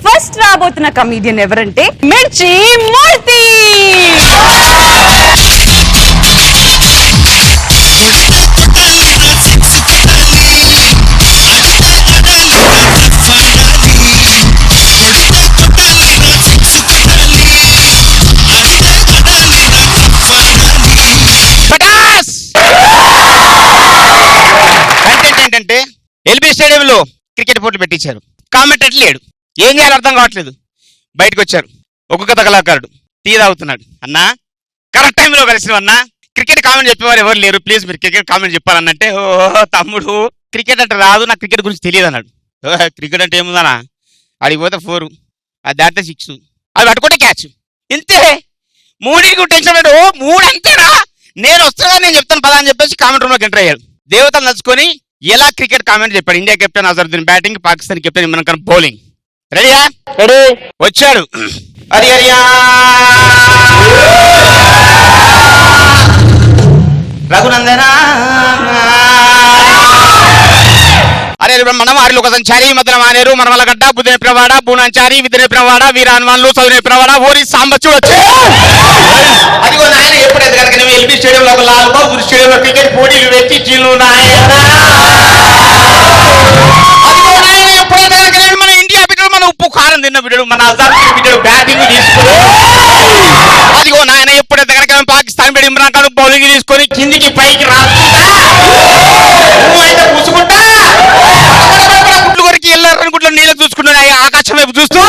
First రాబోతున్న comedian ఎవరంటే మిర్చి మూర్తి. ఏంటంటే ఎల్బీ స్టేడియంలో క్రికెట్ పోటీలు పెట్టించారు. కామెంటేటర్ లేడు, ఏం చేయాలో అర్థం కావట్లేదు. బయటకు వచ్చారు ఒక్కొక్క కళాకారుడు, టీ తాగుతున్నాడు. అన్నా కరెక్ట్ టైంలో కలిసిన అన్నా, క్రికెట్ కామెంట్ చెప్పేవారు ఎవరు లేరు, ప్లీజ్ మీరు క్రికెట్ కామెంట్ చెప్పాలన్నంటే, ఓ తమ్ముడు క్రికెట్ అంటే రాదు, నాకు క్రికెట్ గురించి తెలియదు అన్నాడు. క్రికెట్ అంటే ఏముందనా, అడిగి పోతే 4, అది దాటితే 6, అది పట్టుకుంటే క్యాచ్, ఇంతే. 3కి టెన్షన్ పెట్టు, 3 అంతేనా, నేను వస్తున్నా నేను చెప్తాను పదా అని చెప్పేసి కామెంట్ రూమ్లోకి ఎంటర్ అయ్యాడు. దేవతలు నచ్చుకొని ఎలా క్రికెట్ కామెంట్ చెప్పాడు. India captain Azharuddin batting, Pakistan captain Imran Khan bowling. రెడీయా? రెడీ. వచ్చాడు. అది రఘునందన అరే మనం ఆరిలో ఒక సంచారి మదన మానేరు మనమలగడ్డ బుద్ధనే ప్రవాడ బూనాంచారి విధనే ప్రవాడ వీరాన్వాన్లు చదువునే ప్రవాడ ఓరి సాంబచ్చు వచ్చి అదిగో నాయన ఎప్పుడైతే కనుక నువ్వు ఎల్బీ స్టేడియంలో ఒక లాల్ బహదూర్ స్టేడియంలో క్రికెట్ పోటీలు పెట్టి చిల్లు నాయన అదిగో నాయన ఎప్పుడైతే కనుక మన ఇండియా బిడ్డడు మన ఉప్పు కారం తిన్న బిడ్డడు మన అజార్ బిడ్డడు బ్యాటింగ్ తీసుకుని అదిగో నాయన ఎప్పుడైతే కనుక పాకిస్తాన్ బిడ్డ ఇమ్రాన్ ఖాన్ బౌలింగ్ తీసుకొని కిందికి పైకి రాసుకుంటా అయితే పూసుకుంటా గుడ్లు కొరికి వెళ్ళారని గుడ్లు నీళ్ళు చూసుకుంటా ఆకాశం వైపు చూస్తూ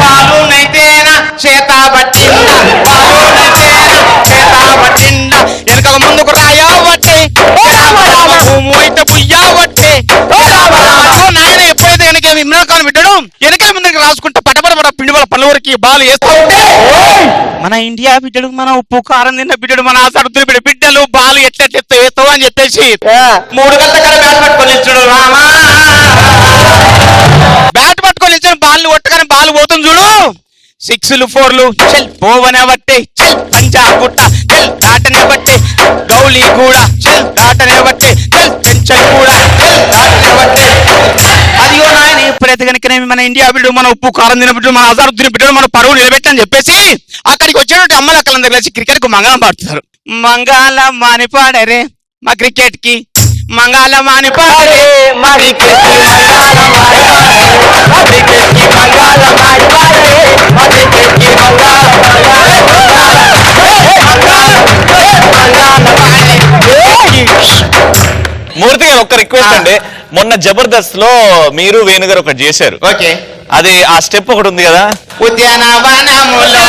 పాలునైతేనా చేత పట్టిందా వెనక ముందుకు రాయవట్టే అయితే పుయ్యవట్టే నాయన ఎప్పుడైతే కనుక ఇమ్రాన్ ఖాన్ బిడ్డడు వెనక ముందుకు రాసుకుంటా పటపడ పిండి వాళ్ళ పనుల వరకు బాల్ వేస్తా ఉంటే మన ఇండియా బిడ్డడు మన ఉప్పు కారం తిన్న బిడ్డడు మన సరుతులు బిడ్డలు బాలు ఎట్లా వేస్తావు అని చెప్పేసి 3 గంటల కాడ బ్యాట్ పట్టుకొని నిల్చుడు. రామా బ్యాట్ పట్టుకొని నిల్చొని బాల్ కొట్టగానే బాల్ పోతుంది చూడు, 6లు 4లు చెల్ పోవనే బట్టే చెల్ పంజాబ్ గుట్ట చెల్ దాటనే బట్టే గౌలీ కూడా చెల్ దాటనే బట్టే చెల్ చెంచల్ కూడా చెల్ దాటనే బట్టే. అదిగో నాయన ఎప్పుడైతే కనుక మన ఇండియా బిడ్డడు మన ఉప్పు కారం తిన బిడ్డడు మన అజారుద్దీన్ బిడ్డడు మన పరువు నిలబెట్టని చెప్పేసి అక్కడికి వచ్చినట్టు అమ్మలక్కలందరూ కలిసి క్రికెట్ కు మంగళం పాడుతున్నారు. మంగళం మాని పాడరే మా క్రికెట్ కి, మంగళం మాని పాడరే మా క్రికెట్ కి, మూర్తి గారు ఒక్క రిక్వెస్ట్ అండి, మొన్న జబర్దస్త్ లో మీరు వేణుగారు ఒకటి చేశారు. ఓకే, అది ఆ స్టెప్ ఒకటి ఉంది కదా, ఉద్యానవనములో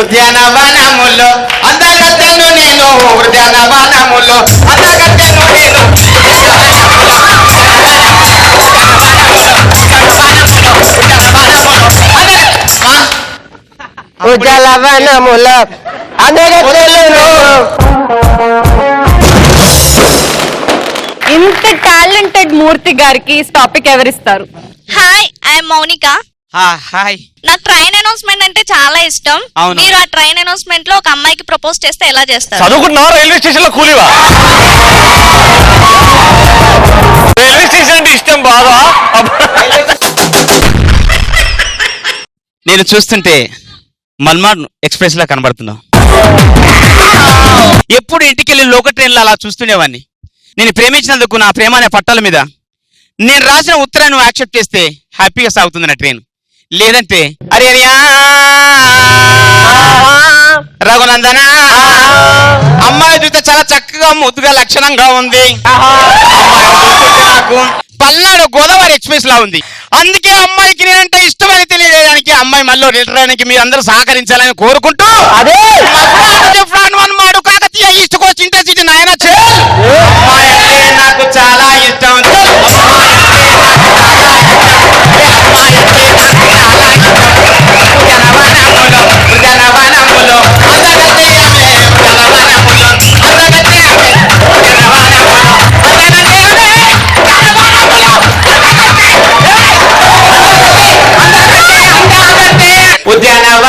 ఉద్యానవనములో అందగత్తెను నేను ఉద్యానవనములో అందగత్తెను నేను ఉద్యానవనములో అందగత్తెను. ఇంత టాలెంటెడ్ మూర్తి గారికి టాపిక్ ఎవరిస్తారు? Hi, I'm Mounika. హాయ్. నాకు ట్రైన్ అనౌన్స్మెంట్ అంటే చాలా ఇష్టం. అవును. మీరు ఆ ట్రైన్ అనౌన్స్మెంట్ లో ఒక అమ్మాయికి ప్రపోజ్ చేస్తే ఎలా చేస్తారు? చదువుకుంటున్నావా? రైల్వే స్టేషన్ లో కూలివా? రైల్వే స్టేషన్ అంటే ఇష్టం బాగా. నేను చూస్తుంటే మల్మాడ్ ఎక్స్ప్రెస్ లా కనబడుతున్నావు. ఎప్పుడు ఇంటికి వెళ్ళి లోకల్ ట్రైన్లో అలా చూస్తుండేవాడిని. నేను ప్రేమించినందుకు నా ప్రేమ అనే పట్టాల మీద నేను రాసిన ఉత్తరాన్ని నువ్వు యాక్సెప్ట్ చేస్తే హ్యాపీగా సాగుతుంది నా ట్రైన్. లేదంటే అరే రఘునందన అమ్మాయి చూస్తే చాలా చక్కగా ముద్దుగా లక్షణంగా ఉంది. నాకు పల్నాడు గోదావరి ఎక్స్ప్రెస్ లా ఉంది. అందుకే అమ్మాయికి నేనంటే ఇష్టమని తెలియజేయడానికి అమ్మాయి మళ్ళీ రిటర్న్ అయ్యడానికి మీరు అందరూ సహకరించాలని కోరుకుంటూ అదే మాడు కాకతీయ ఈస్ట్ కోస్ట్ ఇంటర్సిటీ నాయన అమ్మాయి అంటే నాకు చాలా ఇష్టం. ఉద్యానవనములో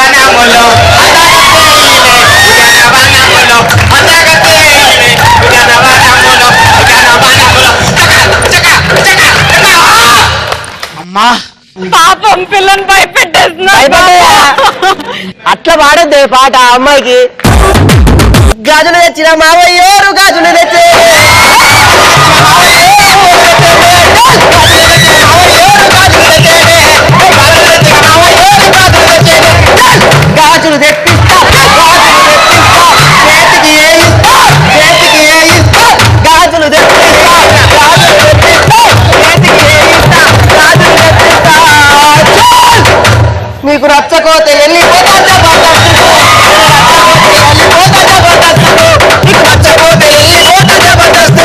అమ్మా పాపం పిల్లని భయపెట్టేస్తున్నా భయపడ్డా? అట్లా పాడద్దు పాట ఆ అమ్మాయికి. గాజులు తెచ్చిన మావయ్యోరు గాజులు తెచ్చే గాజులు తెప్పిస్తా చేతికి ఏ ఇస్తా చేతికి ఏ ఇస్తా గాజులు తెప్పిస్తా చేతికి ఏ ఇస్తా గాజులు తెప్పిస్తా. నీకు నచ్చకోతే వెళ్ళిపోతా నీకు నచ్చకోతే వెళ్ళిపోతా జబర్దస్త్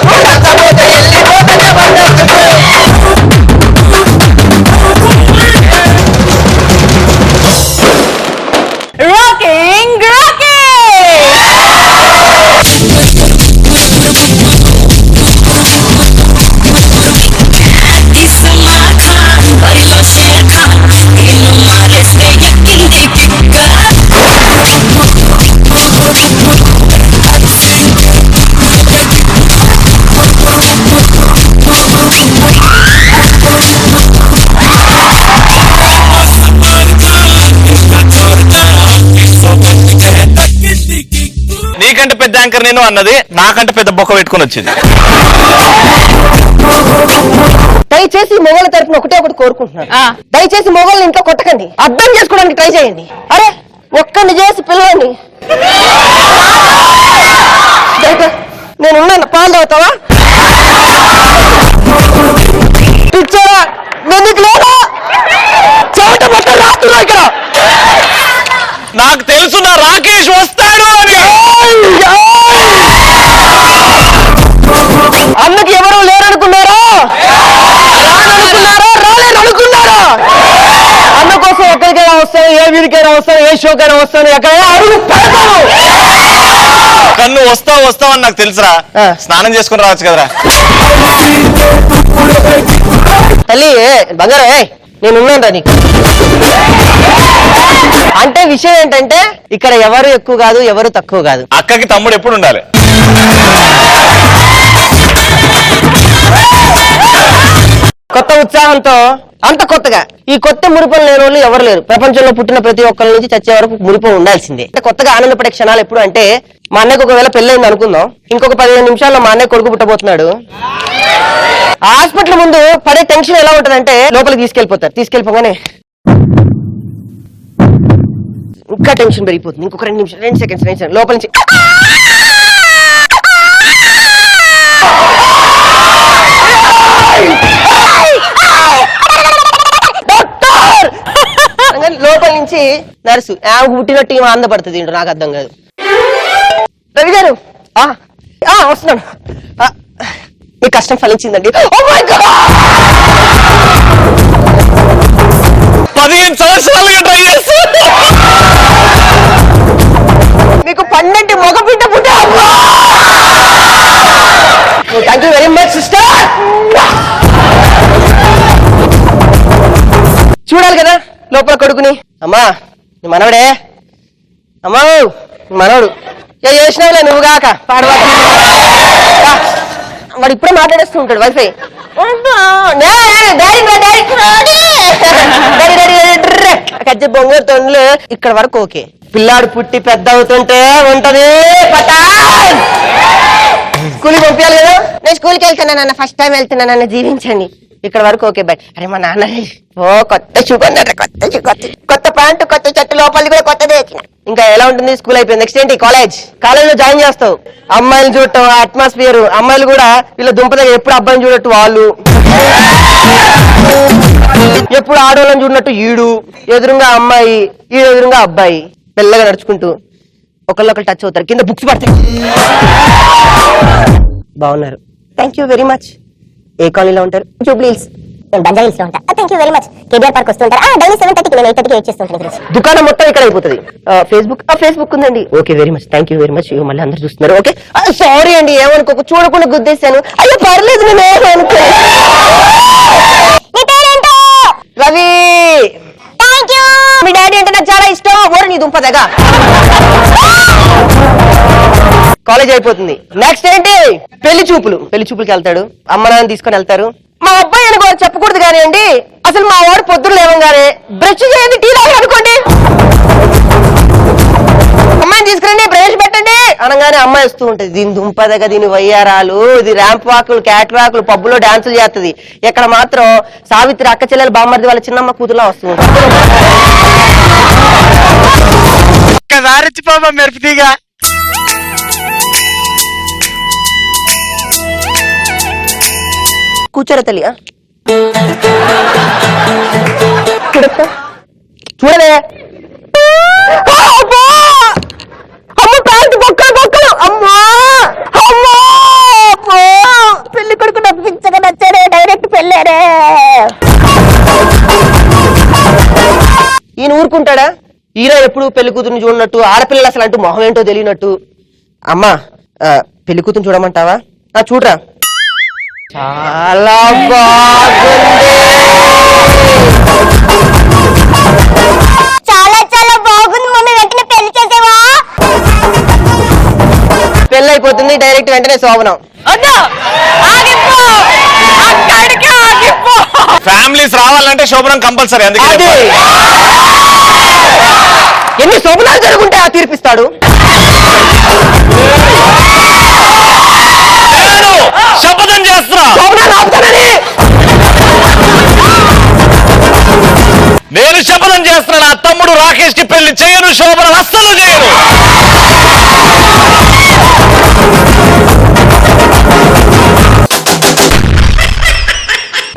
నువ్వు నచ్చకోతే వెళ్ళిపోతా జబర్దస్త్. రాకింగ్ రాకింగ్ నీకంటే పెద్ద యాంకర్ నేను అన్నది నాకంటే పెద్ద బొక్క పెట్టుకుని వచ్చింది. దయచేసి మొగోళ్ళ తరపున ఒకటే ఒకటి కోరుకుంటున్నాను. దయచేసి మొగోళ్ళని ఇంట్లో కొట్టకండి, అర్థం చేసుకోవడానికి ట్రై చేయండి. అరే ఒక్కడిని చేసి పిల్లవాడిని నేను ఉన్నాను, పాలు తాగుతావా? పిచ్చారా ఎందుకు లేదా చెమట మొత్తం రాస్తున్నా ఇక్కడ. నాకు తెలుసు నా రాకేష్ వస్తాడు అని. అన్నకి ఎవరు లేరనుకున్నారా? రాననుకున్నారా? రాలేననుకున్నారా? అన్న కోసం ఎక్కడికైనా వస్తాను, ఏ వీరికైనా వస్తాను, ఏ షోకైనా వస్తాను, ఎక్కడైనా అడుగు పెడతాను. కన్ను వస్తావు అని నాకు తెలుసురా. స్నానం చేసుకుని రావచ్చు కదరా. తల్లి బంగారం నేనున్నాను నీకు. అంటే విషయం ఏంటంటే ఇక్కడ ఎవరు ఎక్కువ కాదు, ఎవరు తక్కువ కాదు. అక్కకి తమ్ముడు ఎప్పుడు ఉండాలి. కొత్త ఉత్సాహంతో అంత కొత్తగా ఈ కొత్త మురిపం లేని వాళ్ళు ఎవరు లేరు. ప్రపంచంలో పుట్టిన ప్రతి ఒక్కరి నుంచి చచ్చే వరకు మురిపం ఉండాల్సిందే. కొత్తగా ఆనందపడే క్షణాలు ఎప్పుడు అంటే మా అన్నయ్యకు ఒకవేళ పెళ్ళైంది అనుకుందాం, ఇంకొక 15 నిమిషాల్లో మా అన్నయ్య కొడుకు పుట్టబోతున్నాడు. హాస్పిటల్ ముందు పడే టెన్షన్ ఎలా ఉంటదంటే లోపలికి తీసుకెళ్లిపోతారు. తీసుకెళ్లిపోగానే ఇంకా టెన్షన్ పెరిగిపోతుంది. ఇంకొక 2 నిమిషాలు 2 సెకండ్స్ లోపల నుంచి లోపల నుంచి నర్సు ఆమెకు పుట్టినట్టు ఏమో ఆనందపడుతుంది. నాకు అర్థం కాదు. రవి గారు వస్తున్నాను. మీ కష్టం ఫలించిందండి. 15 సంవత్సరాలుగా ట్రై చేస్తా. మీకు 12 మగబిడ్డ పుట్టే. Thank you very much sister. చూడాలి కదా లోపల కొడుకుని. అమ్మా నీ మనవడే, అమ్మా మనవడు చేసినావులే నువ్వు కాక పాడవా. వాడు ఇప్పుడే మాట్లాడేస్తూ ఉంటాడు వైఫై. కజ్జ బొంగూరు తొండ్లు ఇక్కడ వరకు ఓకే. పిల్లాడు పుట్టి పెద్ద అవుతుంటే ఉంటది స్కూల్కి పంపించాలి కదా. నేను స్కూల్కి వెళ్తున్నానన్న, ఫస్ట్ టైం వెళ్తున్నానన్న, జీవించండి. ఇక్కడ వరకు ఓకే బాయ్. అరే మా నాన్న కొత్త షూ కొన్నాడు, కొత్త ప్యాంటు, కొత్త చెట్టు, లోపలిది కూడా కొత్తది వచ్చిన. ఇంకా ఎలా ఉంటుంది? స్కూల్ అయిపోయింది. నెక్స్ట్ ఏంటి? కాలేజ్ లో జాయిన్ చేస్తావు. అమ్మాయిలు చూడటం, అట్మాస్ఫియర్. అమ్మాయిలు కూడా వీళ్ళ దుంప దగ్గర ఎప్పుడు అబ్బాయిని చూడట్టు వాళ్ళు, ఎప్పుడు ఆడవాళ్ళని చూడనట్టు ఈడు. ఎదురుగా అమ్మాయి, ఈ ఎదురుగా అబ్బాయి. మెల్లగా నడుచుకుంటూ ఒకళ్ళొకళ్ళు టచ్ అవుతారు. కింద బుక్స్ పడతాయి. బాగున్నారు, థ్యాంక్ యూ వెరీ మచ్. ఏ కాలనీలో ఉంటారు? జూబ్లీ హిల్స్. బంజారా హిల్స్ లో ఉంటా. Thank you very much. KBR park వస్తుంటారు. డైలీ 7:30కి నేను 8:30కి వెయిట్ చేస్తుంటాను. దుకాణం మొత్తం ఇక్కడ అయిపోతుంది. ఫేస్బుక్ ఉందండి. Okay very much, thank you very much. మళ్ళీ అందరు చూస్తున్నారు. ఓకే సారీ అండి, ఏమనుకోక చూడకుండా గుద్దేశాను. అయ్యో పర్లేదు, నేను ఏమనుకో. Ravi thank you. మీ డాడీ అంటే నాకు చాలా ఇష్టం. ఓరి నీ దుంప దగ్గర. కాలేజ్ అయిపోతుంది. నెక్స్ట్ ఏంటి? పెళ్లి చూపులకి వెళ్తాడు. అమ్మ నాన్న తీసుకొని వెళ్తారు. మా అబ్బాయి లేని గోరు చెప్పకూడదు కానీ అండి, అసలు మా వాడు పొద్దున లేవంగానే బ్రష్ చేయండి, టీ తాగి అనుకోండి, అమ్మాయిని తీసుకురండి ప్రవేశపెట్టండి అనగానే అమ్మాయి వస్తూ ఉంటది. దీని దుంపదగా, దీని వయ్యారాలు, ఇది ర్యాంప్ వాకులు, క్యాట్ వాకులు, పబ్బులో డాన్సులు చేస్తుంది. ఇక్కడ మాత్రం సావిత్రి అక్క చెల్లెలు బామ్మర్ది వాళ్ళ చిన్నమ్మ కూతురులా వస్తూ ఉంటుంది. ఒక్కసారి ఇచ్చిపోమా మెరుపుతీగా. కూర్చోరా తల్లి, చూడలే పెళ్లి కొడుకు నప్పించగా నచ్చాడే, డైరెక్ట్ పెళ్ళారే. ఈయన ఊరుకుంటాడా? ఈయన ఎప్పుడు పెళ్లి కూతురుని చూడనట్టు, ఆడపిల్లలు అసలు అంటూ మొహం ఏంటో తెలియనట్టు. అమ్మా పెళ్లి కూతురు చూడమంటావా? చూడరా, చాలా బాగుంది, చాలా చాలా బాగుంది మమ్మీ, వెంటనే పెళ్లి చేసేవా? పెళ్లి అయిపోతుంది, డైరెక్ట్ వెంటనే శోభనం. ఫ్యామిలీస్ రావాలంటే శోభనం కంపల్సరీ. అందుకే అదే ఎన్ని శోభనాలు జరుగుంటే ఆ తీర్పిస్తాడు. శపథం చేస్తున్నా, శోభనాలు ఆపుతానని నేను శపథం చేస్తున్నా, నా తమ్ముడు రాకేష్ కి పెళ్లి చేయను, శోభనం అస్సలు చేయను.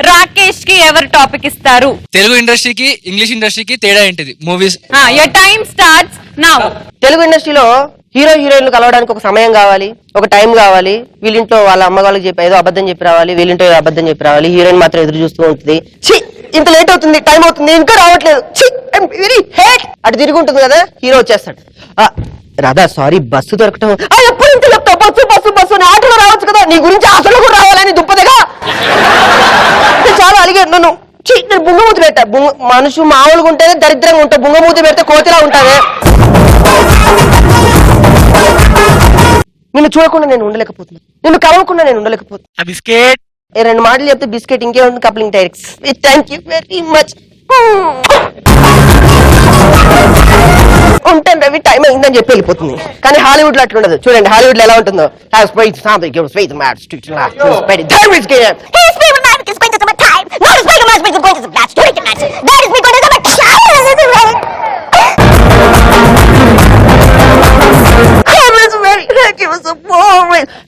రాకేష్ కి ఎవరు టాపిక్ ఇస్తారు? తెలుగు ఇండస్ట్రీకి ఇంగ్లీష్ ఇండస్ట్రీకి తేడా ఏంటిది? Movies. Your time starts now. Telugu ఇండస్ట్రీలో హీరో హీరోయిన్లు కలవడానికి ఒక సమయం కావాలి, ఒక టైం కావాలి. వీళ్ళింట్లో వాళ్ళ అమ్మ వాళ్ళకి చెప్పి ఏదో అబద్ధం చెప్పి రావాలి, వీళ్ళింట్లో ఏదో అబద్ధం చెప్పి రావాలి. హీరోయిన్ మాత్రం ఎదురు చూస్తూ ఉంటుంది. ఛీ ఇంత లేట్ అవుతుంది, టైం అవుతుంది, ఇంకా రావట్లేదు, ఛీ ఐ యామ్ వెరీ హేట్. అటు తిరిగి ఉంటుంది కదా, హీరో వచ్చేస్తాడు. రాధా సారీ బస్సు దొరకటం. ఎప్పుడు ఇంత చెప్తావు, బస్సు బస్సు బస్సు అని, ఆటోలో రావచ్చు కదా, నీ గురించి అసలు కూడా రావాలని దుప్పదగా చాలా అలిగాడు నన్ను. ఛీ నేను బుంగమూతి పెట్టా. మనుషు మామూలుగా ఉంటేనే దరిద్రంగా ఉంటావు, బుంగమూతి పెడితే కోతిలా ఉంటావే. నిన్ను చూడకుండా నేను ఉండలేకపోతున్నా, నిన్ను కలవకుండా నేను ఉండలేకపోతున్నా. బిస్కెట్ 2 మాటలు చెప్తే బిస్కెట్, ఇంకే ఉంటుంది coupling directs. Thank you very much. ఉంటాను రవి, టైం అయిందని చెప్పి వెళ్ళిపోతుంది. కానీ హాలీవుడ్ లో అట్లా ఉండదు. చూడండి హాలీవుడ్ లో ఎలా ఉంటుందో.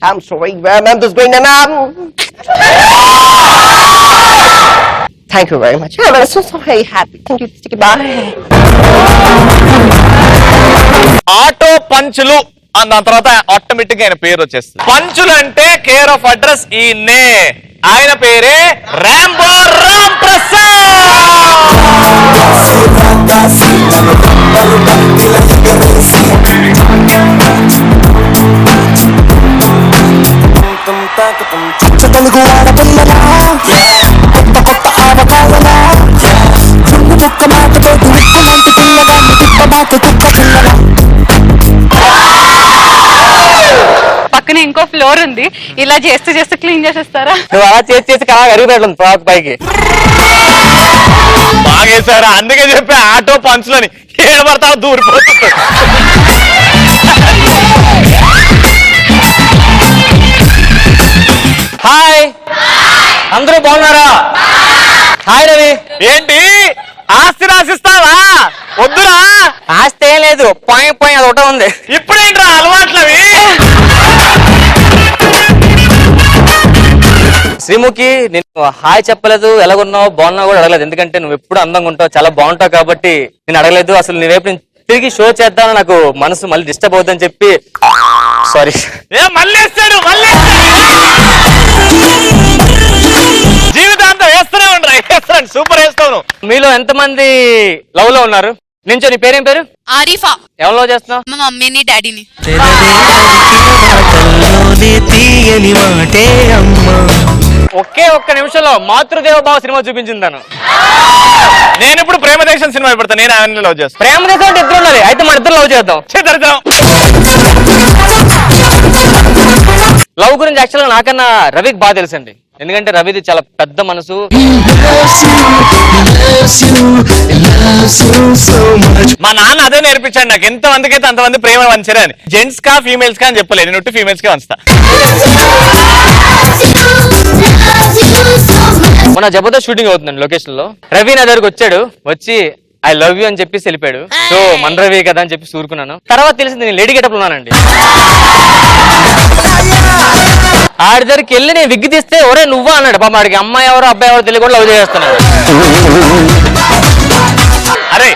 I'm sorry, ma'am. This going to Thank you very much. I'm so very happy. Thank you. Bye. Auto పంచులు అన్న తర్వాత ఆటోమేటిక్ గా ఆయన పేరు వచ్చేస్తుంది. పంచులు అంటే కేర్ ఆఫ్ అడ్రస్ ఈయన్నే. ఆయన పేరే రాంబో రామ్ ప్రసాద్. తెలుగు ఆడపిల్లలా, కొత్త కొత్త ఆవకాయలా, చుండు ముక్క మాటతో దురుక్కులాంటి పిల్లగా, తిప్పబాక కుక్క పిల్లలా. పక్కన ఇంకో ఫ్లోర్ ఉంది, ఇలా చేస్తూ చేస్తూ క్లీన్ చేసేస్తారా? నువ్వు అలా చేసి చేసి కాగా అరిగిపోయాడు ఫ్రాక్ పైకి. బాగేశారా? అందుకే చెప్పా ఆటో పంచులని, ఏడబడతావు దూరిపోతుంది. హాయ్, అందరూ బాగున్నారా? హాయ్ రవి. ఏంటి ఆస్తి రాసిస్తావా? వద్దురా. ఆస్తి ఏం లేదు, పాయింట్ పాయింట్ అది ఒకటే ఉంది. ఇప్పుడేంట్రా అలవాట్లవి? శ్రీముఖి, నేను హాయ్ చెప్పలేదు, ఎలాగున్నావు బాగున్నావు కూడా అడగలేదు. ఎందుకంటే నువ్వు ఎప్పుడు అందంగా ఉంటావు, చాలా బాగుంటావు కాబట్టి నేను అడగలేదు. అసలు నీ వైపు నుంచి తిరిగి షో చేద్దామని నాకు మనసు మళ్ళీ డిస్టర్బ్ అవుతుందని చెప్పి సారీ. మళ్ళీ జీవితాంతం వేస్తూనే ఉండరా? వేస్తాను, సూపర్ వేస్తాను. మీలో ఎంతమంది లవ్ లో ఉన్నారు? నించో, నీ పేరేం పేరు? ఆరిఫా. ఎవరు లవ్ చేస్తున్నావు? మా మమ్మీని డాడీని. ఒకే ఒక్క నిమిషంలో మాతృదేవ భావ సినిమా చూపించిందాను. నేను ఇప్పుడు ప్రేమదేశం సినిమా పెడతాను. నేను ఆయన లవ్ చేస్తాను. ప్రేమదేశం అంటే ఇద్దరు ఉండాలి, అయితే మన ఇద్దరు లవ్ చేద్దాం. లవ్ గురించి యాక్చువల్గా నాకన్నా రవికి బాగా తెలుసండి. ఎందుకంటే రవిది చాలా పెద్ద మనసు. మా నాన్న అదే నేర్పించాడు నాకు, ఎంత మందికి అయితే అంతమంది ప్రేమ వంచరే అని. జెంట్స్ కా ఫీమేల్స్ కా అని చెప్పలేదు, నేను ఒట్టి ఫీమేల్స్ కే వంచుతా. మన జబర్దస్త్ షూటింగ్ అవుతుందండి లొకేషన్ లో. రవి నా దగ్గరకు వచ్చాడు, వచ్చి ఐ లవ్ యూ అని చెప్పేసి వెళ్ళిపోయాడు. సో మన రవి కదా అని చెప్పి సూరుకున్నాను. తర్వాత తెలిసింది నేను లేడీ గెటప్ ఉన్నానండి. ఆడి దగ్గరికి వెళ్ళి నేను విగ్గి తీస్తే ఒరే నువ్వా అన్నాడు. పాప ఆడికి అమ్మాయి ఎవరో అబ్బాయి ఎవరో తెలియకుండా లవ్ చేస్తున్నాడు. అరే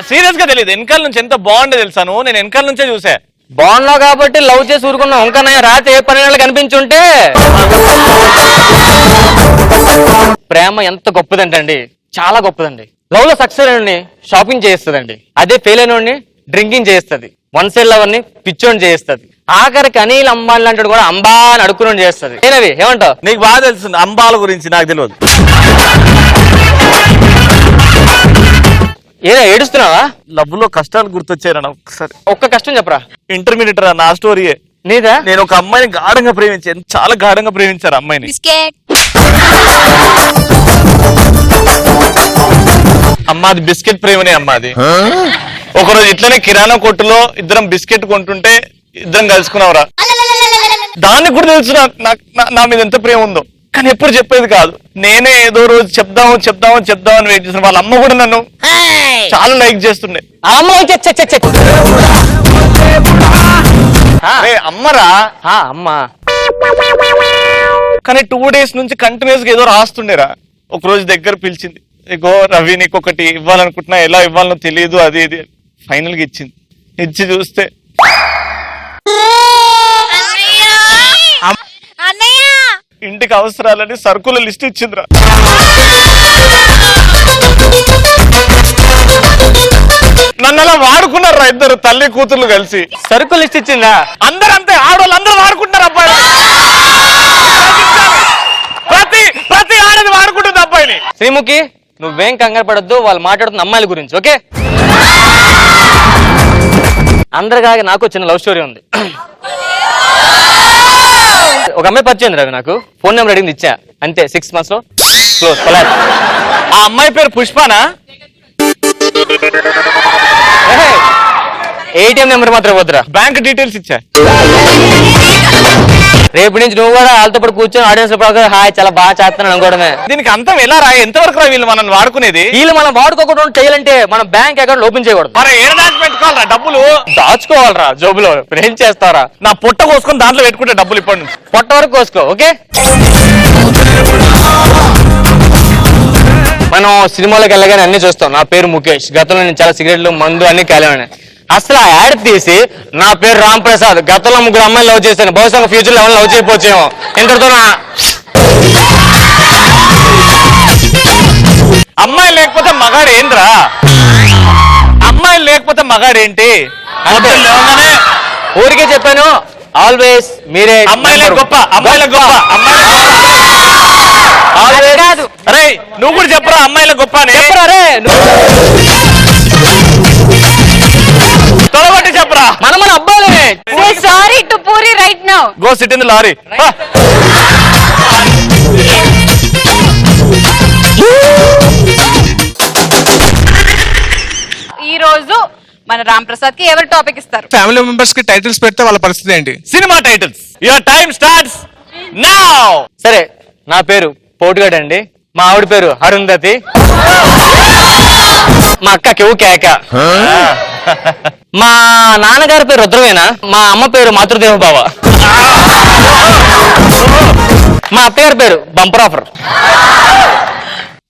సీరియస్ గా తెలియదు, వెనకాల నుంచి ఎంత బాగుండే తెలుసాను, నేను వెనకాల నుంచే చూసా. బాగున్నావు కాబట్టి లవ్ చేసి ఊరుకున్నావు. ఇంకా రాత్రి ఏ 12 కనిపించుంటే. ప్రేమ ఎంత గొప్పదంటండి, చాలా గొప్పదండి. లవ్ లో సక్సెస్ అయిన షాపింగ్ చేయిస్తుందండి, అదే ఫెయిల్ అయిన డ్రింకింగ్ చేస్తుంది, వన్ సైడ్ లవర్ ని పిచ్చోని చేయిస్తుంది, ఆఖరికి అనిల్ అంబానీ లాంటి కూడా అంబా అని అడుక్కుని చేస్తుంది. ఏనవి ఏమంటావు? నీకు బాగా తెలుస్తుంది అంబాల గురించి, నాకు తెలియదు. ఏదో ఏడుస్తున్నావా? లవ్ లో కష్టాలు గుర్తొచ్చారా ఒకసారి? ఒక్క కష్టం చెప్పరా. ఇంటర్మీడియట్ రా నా స్టోరీయే. నీదా? నేను ఒక అమ్మాయిని గాఢంగా ప్రేమించాను, చాలా గాఢంగా ప్రేమించారు అమ్మాయిని. బిస్కెట్. అమ్మాది బిస్కెట్ ప్రేమనే అమ్మాది. ఒకరోజు ఇట్లనే కిరాణా కొట్టులో ఇద్దరం బిస్కెట్ కొంటుంటే ఇద్దరం కలుసుకున్నావురా. దానికి కూడా తెలుసు నా మీద ఎంత ప్రేమ ఉందో, కానీ ఎప్పుడు చెప్పేది కాదు. నేనే ఏదో రోజు చెప్దామని వెయిట్ చేసిన. వాళ్ళ అమ్మ కూడా నన్ను చాలా లైక్ చేస్తుండే. అమ్మరా అమ్మా. కానీ 2 days నుంచి కంటిన్యూస్ గా ఏదో రాస్తుండేరా. ఒక రోజు దగ్గర పిలిచింది, ఇగో రవి నీకు ఒకటి ఇవ్వాలనుకుంటున్నా, ఎలా ఇవ్వాలనో తెలియదు, అది ఇది. ఫైనల్ గా ఇచ్చింది. ఇచ్చి చూస్తే ఇంటికి అవసరాలని సరుకుల లిస్ట్ ఇచ్చిందిరా. నన్ను అలా వాడుకున్నారా ఇద్దరు తల్లి కూతుర్లు కలిసి. సరుకు లిస్ట్ ఇచ్చిందా? అందరూ అంతే, ఆడవాళ్ళు అందరూ వాడుకుంటారు అబ్బాయి. ప్రతి ఆడది వాడుకుంటుంది అబ్బాయిని. శ్రీముఖి నువ్వేం కంగారు పడద్దు, వాళ్ళు మాట్లాడుతున్న అమ్మాయిల గురించి. ఓకే, అందరిలాగే నాకు చిన్న లవ్ స్టోరీ ఉంది. ఒక అమ్మాయి పరిచయం రవి, నాకు ఫోన్ నెంబర్ అడిగింది, ఇచ్చా, అంతే. 6 months లో క్లోజ్. ఆ అమ్మాయి పేరు పుష్పనా? ATM నెంబర్ మాత్రం వద్దురా, బ్యాంక్ డీటెయిల్స్ ఇచ్చా. రేపు నుంచి నువ్వు కూడా వాళ్ళతో పాటు కూర్చొని ఆడియన్స్ లో హాయ్ చాలా బాగా చేస్తున్నాను అనుకోవడమే. దీనికి అంతం ఎలా రా? ఎంతవరకు రా వీళ్ళు మనం వాడుకునేది? వీళ్ళు మనం వాడుకోకుండా చేయాలంటే మనం బ్యాంక్ అకౌంట్ ఓపెన్ చేయకూడదు. మరి ఏడ దాచి పెట్టుకోవాలరా డబ్బులు? దాచుకోవాలరా జోబులో. ఏం చేస్తారా? నా పొట్ట కోసుకొని దాంట్లో పెట్టుకుంటే డబ్బులు ఇప్పటి నుంచి. పొట్ట వరకు కోసుకో. ఓకే, మనం సినిమాలోకి వెళ్ళగానే అన్ని చూస్తాం. నా పేరు ముఖేష్, గతంలో నేను చాలా సిగరెట్లు మందు అన్ని కాలేవాడిని. అసలు ఆ యాడ్ తీసి నా పేరు రామ్ ప్రసాద్, గతంలో 3 అమ్మాయిలు లవ్ చేశాను, బహుశా ఫ్యూచర్ లో ఎవరు లవ్ చేయకపోవచ్చేమో. ఇంతటితో అమ్మాయి లేకపోతే మగాడు ఏంట్రా? అమ్మాయిలు లేకపోతే మగాడు ఏంటి? అంటే ఊరికే చెప్పాను, ఆల్వేస్ మీరే. అమ్మాయిలే గొప్ప, అమ్మాయిలే గొప్ప, అమ్మాయిలే కాదు. అరే నువ్వు కూడా చెప్పరా అమ్మాయిలే గొప్ప అని. తొలగొట్టి చెప్పరా. మన అబ్బాయిలే. Sorry to Puri right now. Go sit in the lorry. ఈ రోజు మన రామ్ ప్రసాద్ కి ఎవరు టాపిక్ ఇస్తారు? ఫ్యామిలీ మెంబర్స్ కి టైటిల్స్ పెడితే వాళ్ళ పరిస్థితి ఏంటి? Cinema titles. Your time starts now. సరే, నా పేరు పోటుగాడు అండి, మా ఆవిడ పేరు అరుంధతి, మా అక్క కేవు కేక, మా నాన్నగారి పేరు రుద్రవేణ, మా అమ్మ పేరు మాతృదేవ బావ, మా అత్తగారి పేరు బంపర్ ఆఫర్,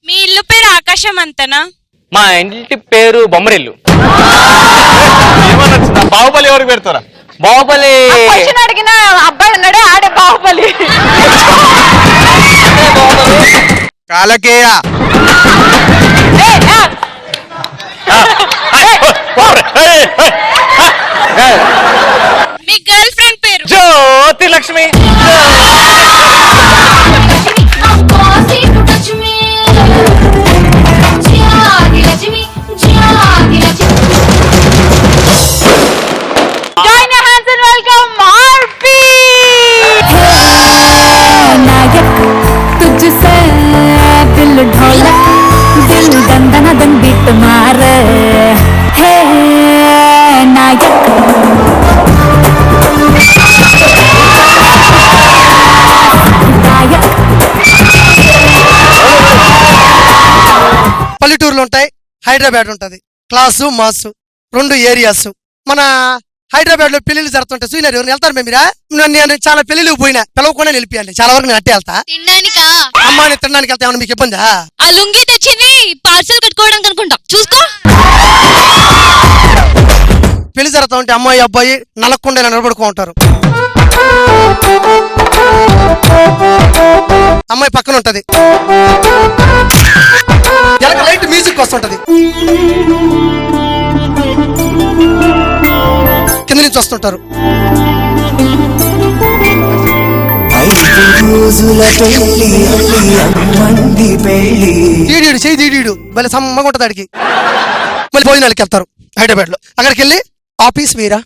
మీ ఇల్లు పేరు ఆకాశం అంతనా? మా ఇంటి పేరు బొమ్మరిల్లు. ఏమన్నా బాహుబలి ఎవరికి పెడతారా? బాహుబలి అడిగిన అబ్బాయి ఉన్నాడే ఆడే బాహుబలి. కాలకేయ. మీ గర్ల్ ఫ్రెండ్ పేరు? జ్యోతి Lakshmi. Join your hands and welcome Marpi. పల్లెటూరులో ఉంటాయి, హైదరాబాద్ ఉంటది. Class mass 2 areas. మన హైదరాబాద్ లో పెళ్లిళ్ళు జరుగుతుంటాయి. సూర్యనారు ఎవరు వెళ్తారు మీరా? నేను చాలా పెళ్లిళ్ళకి పోయినా, పిలవకుండా వెళ్ళిపోయాను. చాలా వరకు నేను అట్టే వెళ్తా. తినడానికా? అమ్మాని తినడానికి వెళ్తా. ఏమన్నా మీకు ఇబ్బందా? ఆ లుంగి తెచ్చింది పార్సల్ కట్టుకోవడానికి అనుకుంటా, చూసుకో. పెళ్లి జరుగుతా ఉంటే అమ్మాయి అబ్బాయి నలక్కుండా ఇలా నిలబడుకో ఉంటారు. అమ్మాయి పక్కన ఉంటది, లైట్ మ్యూజిక్ వస్తుంటది, కింద నుంచి వస్తుంటారు. దీడీడు చెయ్యి దీడీడు మళ్ళీ సమ్మగా ఉంటది అడిగి. మళ్ళీ భోజనాలకి వెళ్తారు హైదరాబాద్ లో. అక్కడికి వెళ్ళి ఆఫీస్ వేరా,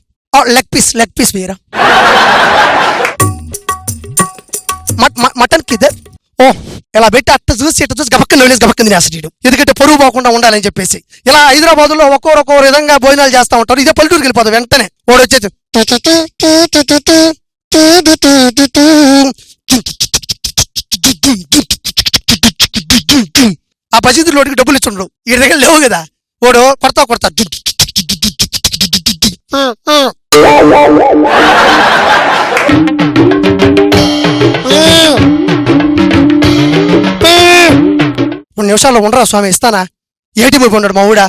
లెగ్ పీస్ వేరా, మటన్ కిదే ఓ ఇలా పెట్టి అట్ట చూసి గబక్కని వెళ్ళేసి గబక్కని తినేస్తాడు. ఎందుకంటే పొరుగు పోకుండా ఉండాలని చెప్పేసి. ఇలా హైదరాబాద్ లో ఒక్కొక్క విధంగా భోజనాలు చేస్తా ఉంటారు. ఇదే పల్లెటూరుకి వెళ్ళిపోతాం. వెంటనే వాడు వచ్చేసి ఆ బజీదులోడికి డబ్బులు ఇచ్చుండ్రు, ఈ దగ్గర లేవు కదా. వాడు కొడతా 2 నిమిషాల్లో ఉండరా స్వామి, ఇస్తానా? ఏటి పోయి ఉన్నాడు మా ఊడా.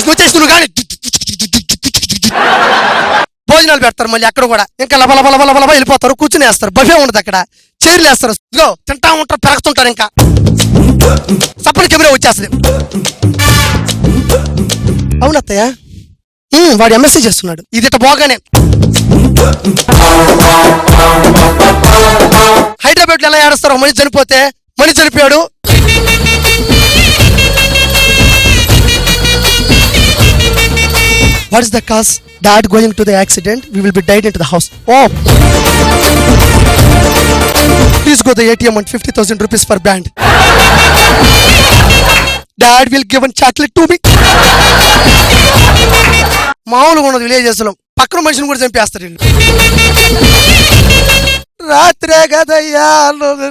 వచ్చేసి నువ్వు కానీ భోజనాలు పెడతారు. మళ్ళీ అక్కడ కూడా ఇంకా లబ వెళ్ళిపోతారు. కూర్చుని వేస్తారు. బఫే ఉండదు అక్కడ, చైర్లు వేస్తారు. ఇగో తింటా ఉంటారు, పెరుగుతుంటారు. ఇంకా సప్పని కెమెరా వచ్చేస్తుంది. అవునత్తయ్య, వాడు ఎంఎస్సీ చేస్తున్నాడు. ఇది బాగానే. హైదరాబాద్ లో ఎలా ఏడుస్తారు? మనిషి చనిపోతే, మనిషి చనిపోయాడు, what is the cause? Dad going to the accident, we will be died into the house. Oh, please go to the ATM and 50,000 rupees for band. Dad will give a chocolate to me. మామూలుగా ఉన్నది villages లో. పక్కన మనిషిని కూడా చంపేస్తారు వీళ్ళు. రాత్రే కదయ్యా నువ్వు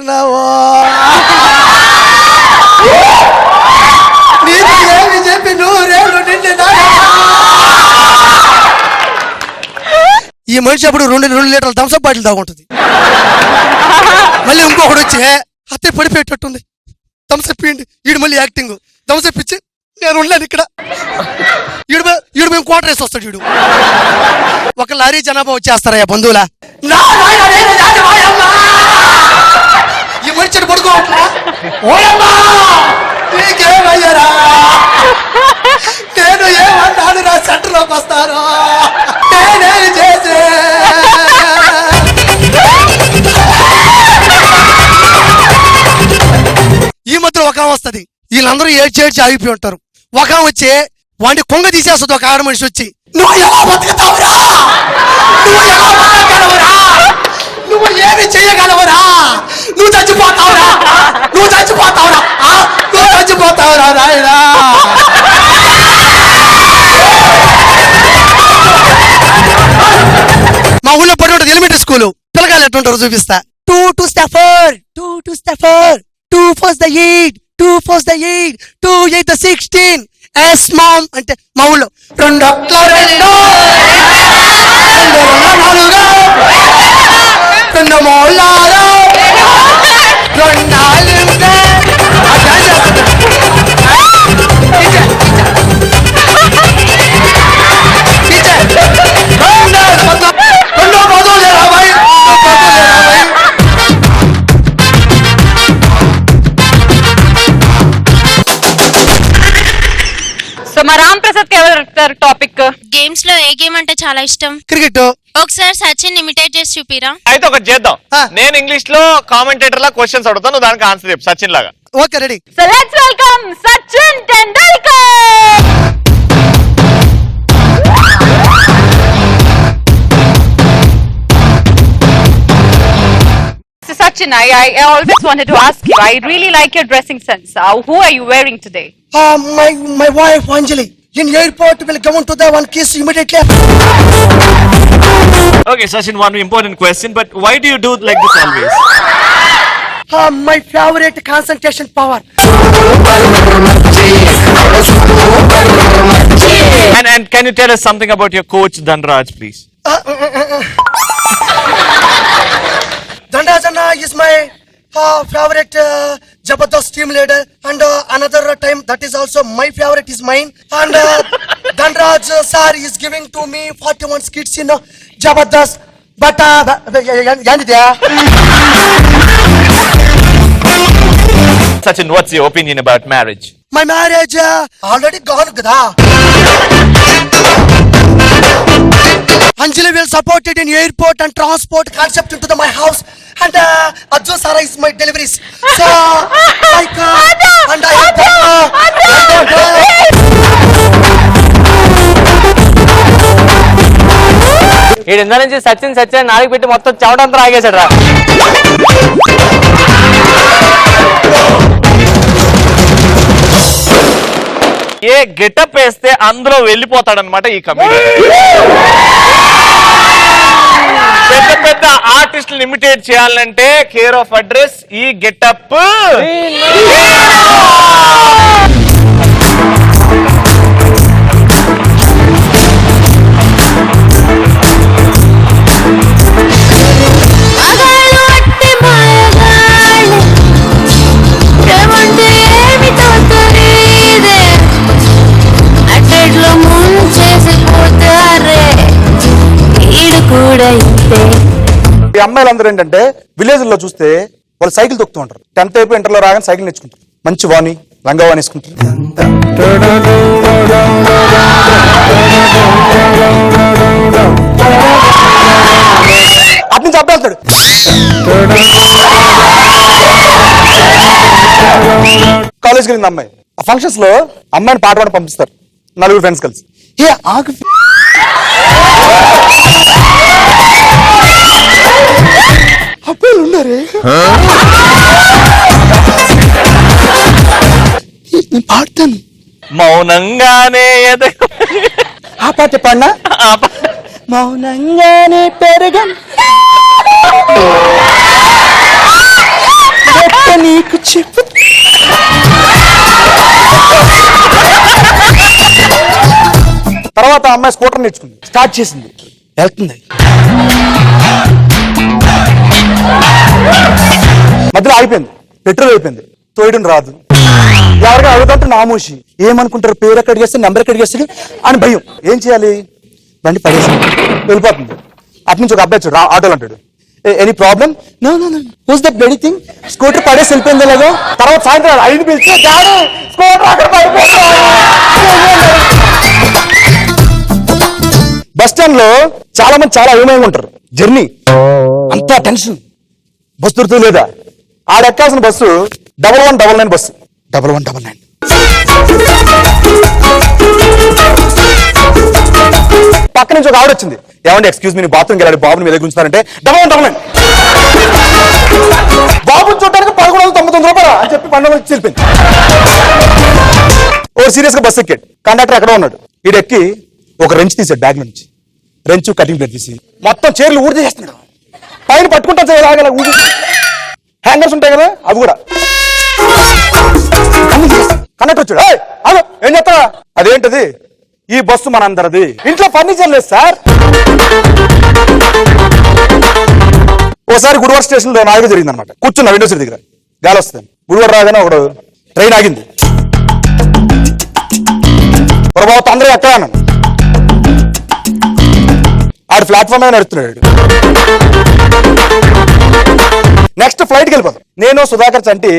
ఏమి చెప్పి నూరేళ్ళు నిండి. ఈ మనిషి అప్పుడు 2 లీటర్ల థమ్సప్ బాటిల్ తాగుంటుంది. మళ్ళీ ఇంకొకటి వచ్చి అత్తే పడిపోయేటట్టుంది, థమ్సప్ ఇవ్వండి. ఈడు మళ్ళీ యాక్టింగ్, థమ్సప్ ఇచ్చి నేను ఉండలేను ఇక్కడ. ఈడు మేము క్వార్టర్ వేసి వస్తాడు. ఈడు ఒక లారీ జనాభా వచ్చేస్తారయ్యా బంధువులా. ఈ మనిషిని పడుకోవట్లా. నీకేమయ్యారా? నేను ఏమన్నాను రా? సెంటర్లోకి వస్తాను నేనేం చేసే. ఈ మధ్య ఒక వస్తుంది, వీళ్ళందరూ ఏడ్చి ఆగిపోయి ఉంటారు. ఒక వచ్చి వాడిని కొంగ తీసేస్తుంది. ఒక ఆడ మనిషి వచ్చి, నువ్వు ఎలా బతుకుతావురా? నువ్వు ఎలా బతకగలవురా? నువ్వు ఏమి చెయ్యగలవురా? నువ్వు చచ్చిపోతావురా? నువ్వు చచ్చిపోతావురా? నువ్వు చచ్చిపోతావురా నాయనా? మా ఊళ్ళో పడి ఉంటుంది ఎలిమెంటరీ స్కూల్. పిల్లగాలు ఎట్టుంటారు చూపిస్తా. 2 to Stafford, 2 to Stafford, 2 4 the 8, 2 4 the 8, 2 8 the 16. Yes ma'am అంటే మా ఊళ్ళో 2 2 2 మూలాలు 2 4 సో మా రామ్ ప్రసాద్ ఎవరు టాపిక్? గేమ్స్ లో ఏ గేమ్ అంటే చాలా ఇష్టం? క్రికెట్. ఒకసారి సచిన్ ఇమిటేట్ చేసి చూపిరా. అయితే ఒకటి చేద్దాం. నేను ఇంగ్లీష్ లో కామెంటేటర్ లా క్వశ్చన్స్ అడుగుతాను, నువ్వు దానికి ఆన్సర్ చెప్పు సచిన్ లాగా. Okay ready. So let's welcome Sachin Tendulkar. So Sachin, I always wanted to ask you. I really like your dressing sense. Who are you wearing today? My wife Anjali. in airport will come to the one kiss immediately. Okay, Sachin, one important question, but why do you do like this always? My favorite concentration power. And can you tell us something about your coach Dhanraj, please? Dhanraj is my favorite Jabardast team leader, and another time that is also my favorite is mine. And Dhanraj sir is giving to me 41 skits in Jabardast. But Sachin, what's your opinion about marriage? my marriage already gone kada. Anjali will support it in airport and transport concept into my house, and Arjun Sara is my deliveries. So like and I ఈ ఇందా నుంచి సచిన్ సచిన్ నాలుగు పెట్టి మొత్తం చెవడంతా ఆగేశాడు రా. ఏ getup వేస్తే అందులో వెళ్ళిపోతాడనమాట ఈ కమిటీ. పెద్ద పెద్ద ఆర్టిస్టులు ఇమిటేట్ చేయాలంటే కేర్ ఆఫ్ అడ్రస్ ఈ గెటప్. ఈ అమ్మాయిలందరూ ఏంటంటే విలేజ్ లో చూస్తే వాళ్ళు సైకిల్ తొక్కుతూ ఉంటారు. 10th అయిపోయి ఇంటర్లో రాగానే సైకిల్ నేర్చుకుంటారు. మంచి వాణి లంగా వాణి వేసుకుంటారు. అటు నుంచి అబ్బాయి వెళ్తాడు. కాలేజ్కి వెళ్ళింది అమ్మాయి. ఆ ఫంక్షన్స్ లో అమ్మాయిని పాట పాడి పంపిస్తారు నలుగురు ఫ్రెండ్స్ కలిసి. ఏ ఆగు అబ్బాయిలు ఉన్నారే, నేను పాడతాను. మౌనంగానే ఆ పాట పాడినా మౌనంగానే పెరగం నీకు చెప్పు. తర్వాత అమ్మాయి స్కూటర్ నేర్చుకుంది, స్టార్ట్ చేసింది, వెళ్తుంది. మధ్యలో ఆగిపోయింది, పెట్రోల్ అయిపోయింది, తోయడం రాదు. ఎవరిగా అడుగుతుంటే నామూషి, ఏమనుకుంటారు, పేరు ఎక్కడ అడిగేస్తాడు, నెంబర్ ఎక్కడ అడిగేస్తాడు అని భయం. ఏం చేయాలి, బండి పడేసి వెళ్ళిపోతుంది. అటు నుంచి ఒక అబ్బాయి వచ్చాడు, ఆటోలు అంటాడు, any problem, no no no was that very thing, scooter పడేసి వెళ్ళిపోయింది అలాగా. తర్వాత సాయంత్రం 5 పిలిస్తే స్కూటర్ అక్కడ పడిపోయింది. బస్ స్టాండ్ లో చాలా మంది చాలా అయోమయంగా ఉంటారు. జర్నీ అంతా టెన్షన్, బస్సు దొరుకుతుంది లేదా. ఆడ ఎక్కాల్సిన బస్సు 1199 బస్సు, 1199. పక్క నుంచి ఒక ఆవిడ వచ్చింది, ఏమంటే ఎక్స్క్యూజ్ మీ, బాత్రూమ్కి వెళ్ళాలి, బాబుని మీద గుంచుతారంటే 1199. బాబుని చూడడానికి 1199 రూపాయలు అని చెప్పి 12 చెల్లిపోయింది. ఓ సీరియస్ గా బస్సు ఎక్కాడు, కండక్టర్ ఎక్కడ ఉన్నాడు. ఈడెక్కి ఒక రెంచ్ తీసాడు బ్యాగ్ నుంచి, రెంచ్ కటింగ్ ప్లేట్ తీసి మొత్తం చీరలు ఊడి చేస్తున్నాడు. పైన పట్టుకుంటా చేయలాగల ఊడి, హ్యాంగర్స్ ఉంటాయి కదా అవి కూడా. కండక్టర్ వచ్చాడు, అదో ఏం చెప్తారా, అదేంటది, ఈ బస్సు మనందరది, ఇంట్లో ఫర్నిచర్ లేదు సార్. ఓసారి గుడివాడ స్టేషన్ లో నాలుగు జరిగింది అనమాట. కూర్చున్నా విండో సీట్ దగ్గర, గాలి వస్తుంది. గుడివాడ రాగానే ఒకడు ట్రైన్ ఆగింది. ప్రభావ తొందరగా ఎక్కడ అన్నాను. ఆడు ప్లాట్ఫామ్ మీద నడుస్తున్నాడు. నెక్స్ట్ ఫ్లైట్కి వెళ్ళిపోతాం. నేను సుధాకర్ చంటి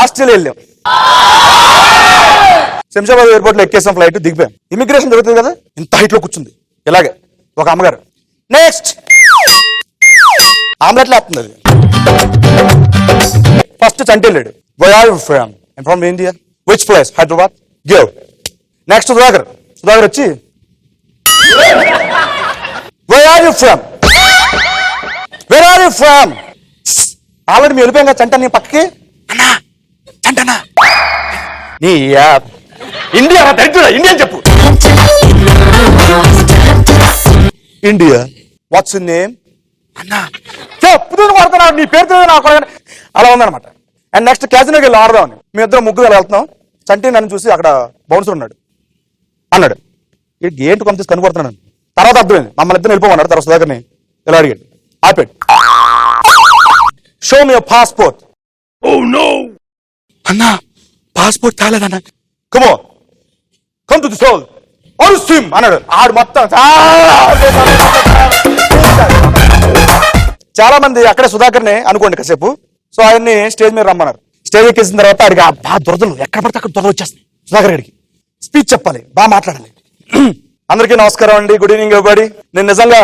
ఆస్ట్రేలియా వెళ్ళాం. శంషాబాద్ ఎయిర్పోర్ట్ లో ఎక్కేసాం, ఫ్లైట్ దిగిపోయాం. ఇమిగ్రేషన్ జరుగుతుంది కదా, ఇంత హైట్ లో కూర్చుంది ఇలాగే ఒక అమ్మగారు. నెక్స్ట్ ఆమ్లెట్ లేస్తుంది అది. ఫస్ట్ చంటి వెళ్ళాడు, why are you from, I am from India, which place, Hyderabad, give. Next Sudhakar వచ్చి where are you from, where are you from. Already మీ వెళ్ళిపోయాం కదా చంట, నీ పక్కకి అన్నా చంటనా నీ ఇండియా దరిద్రుడా, ఇండియా చెప్పు. ఇండియా. వాట్స్ ఇన్ నేమ్ అన్నా? చెప్పుతుంది కొడుతున్నాడు, నీ పేరు తెలియదు నాకు అలా ఉందన్నమాట. అండ్ నెక్స్ట్ క్యాసినోకి వెళ్ళి ఆడదామని మీ ఇద్దరు ముగ్గురు వెళ్తున్నాం. చంటి నన్ను చూసి అక్కడ బౌన్సర్ ఉన్నాడు అన్నాడు, ఏంటి కొంత కనుపడుతున్నాను. తర్వాత అర్థమైంది మమ్మల్ని ఇద్దరు వెళ్ళిపోమన్నాడు. తర్వాత సుధాకర్ని ఇలా అడిగాడు, ఆపాడు. Show me passport. Oh no అన్నా, పాస్పోర్ట్ కాలేదన్నా. Come on come to the soul or swim అన్నాడు. ఆడు మొత్తం చాలా మంది అక్కడే సుధాకర్ని అనుకోండి కాసేపు. సో ఆయన్ని స్టేజ్ మీద రమ్మన్నారు. స్టేజ్ ఎక్కేసిన తర్వాత అడిగి బాగా దురదలు ఎక్కడ పడితే అక్కడ దురద వచ్చేస్తాయి. సుధాకర్ గారికి స్పీచ్ చెప్పాలి, బాగా మాట్లాడాలి. అందరికీ నమస్కారం అండి, గుడ్ ఈవినింగ్ ఎవరిబడి. నేను నిజంగా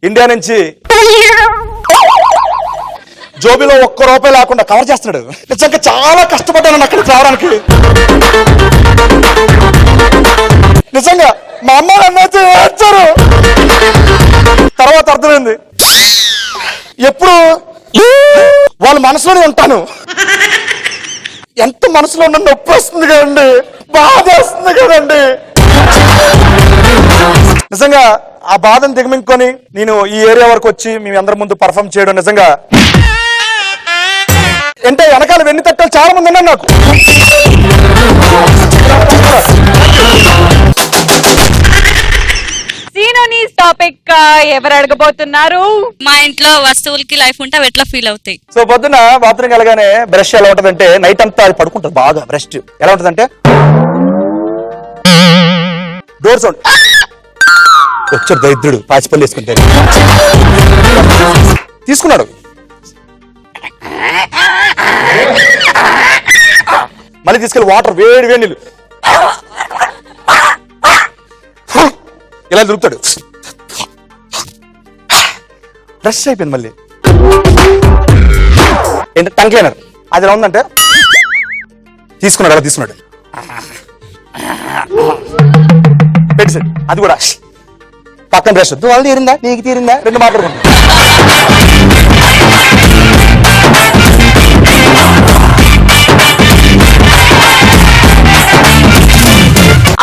ఇండియా నుంచి జోబీలో ₹1 లేకుండా కవర్ చేస్తున్నాడు. నిజంగా చాలా కష్టపడ్డాను అక్కడికి రావడానికి. నిజంగా మా అమ్మ నన్ను ఏడ్చారు. తర్వాత అర్థమైంది, ఎప్పుడు వాళ్ళ మనసులోనే ఉంటాను. ఎంత మనసులో ఉన్న నొప్పి వస్తుంది కదండి, బాధ వస్తుంది కదండి. నిజంగా ఆ బాధను దిగమించుకొని నేను ఈ ఏరియా వరకు వచ్చి మీ అందరి ముందు పర్ఫామ్ చేయడం నిజంగా అంటే వెనకాల వెన్ను తట్టాలు చాలా మంది ఉన్నారు నాకు. సీనోనీస్ టాపిక్ ఎవరు అడగబోతున్నారు? మా ఇంట్లో వస్తువులకి లైఫ్ ఉంటే అవి ఎట్లా ఫీల్ అవుతాయి? సో పొద్దున్న బాత్రూమ్ వెళ్ళగానే బ్రష్ ఎలా ఉంటదంటే నైట్ అంతా అది పడుకుంటుంది బాగా. బ్రష్ ఎలా ఉంటదంటే డోర్ సౌండ్. వచ్చాడు దరిద్రుడు, పాచిపల్లి వేసుకుంటాడు. తీసుకున్నాడు, మళ్ళీ తీసుకెళ్ళి వాటర్ వేడి వేడి నీళ్ళు ఇలా దొరుకుతాడు. ఫ్రెష్ అయిపోయింది. మళ్ళీ ఏంటంటే టంగ్ క్లీనర్ అది ఎలా ఉందంటే తీసుకున్నాడు, అలా తీసుకున్నాడు. పెట్టేసాడు. అది కూడా పక్కన బ్రష్ వాళ్ళు తీరిందా నీకు తీరిందా రెండు మాట్లాడుకుంటా.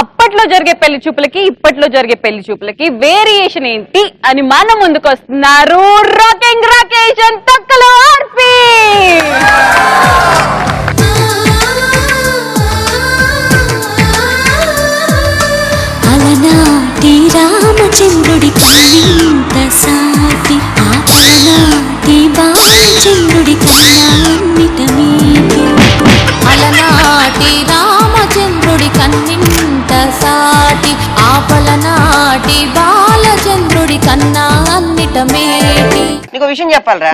అప్పట్లో జరిగే పెళ్లి చూపులకి ఇప్పట్లో జరిగే పెళ్లి చూపులకి వేరియేషన్ ఏంటి అని మన ముందుకు వస్తున్నారు రాకింగ్ రాకేష్ అండ్ తక్కలో ఆర్పి. అలనాటి రామచంద్రుడి కన్నింత సాటి అలనాటి బాలచంద్రుడి కన్నాన్నిట మీటి. అలనాటి రామచంద్రుడి కన్నింత సాటి ఆపలనాటి బాలచంద్రుడి కన్నా అన్నిట మేటి. నీకు విషయం చెప్పాలరా,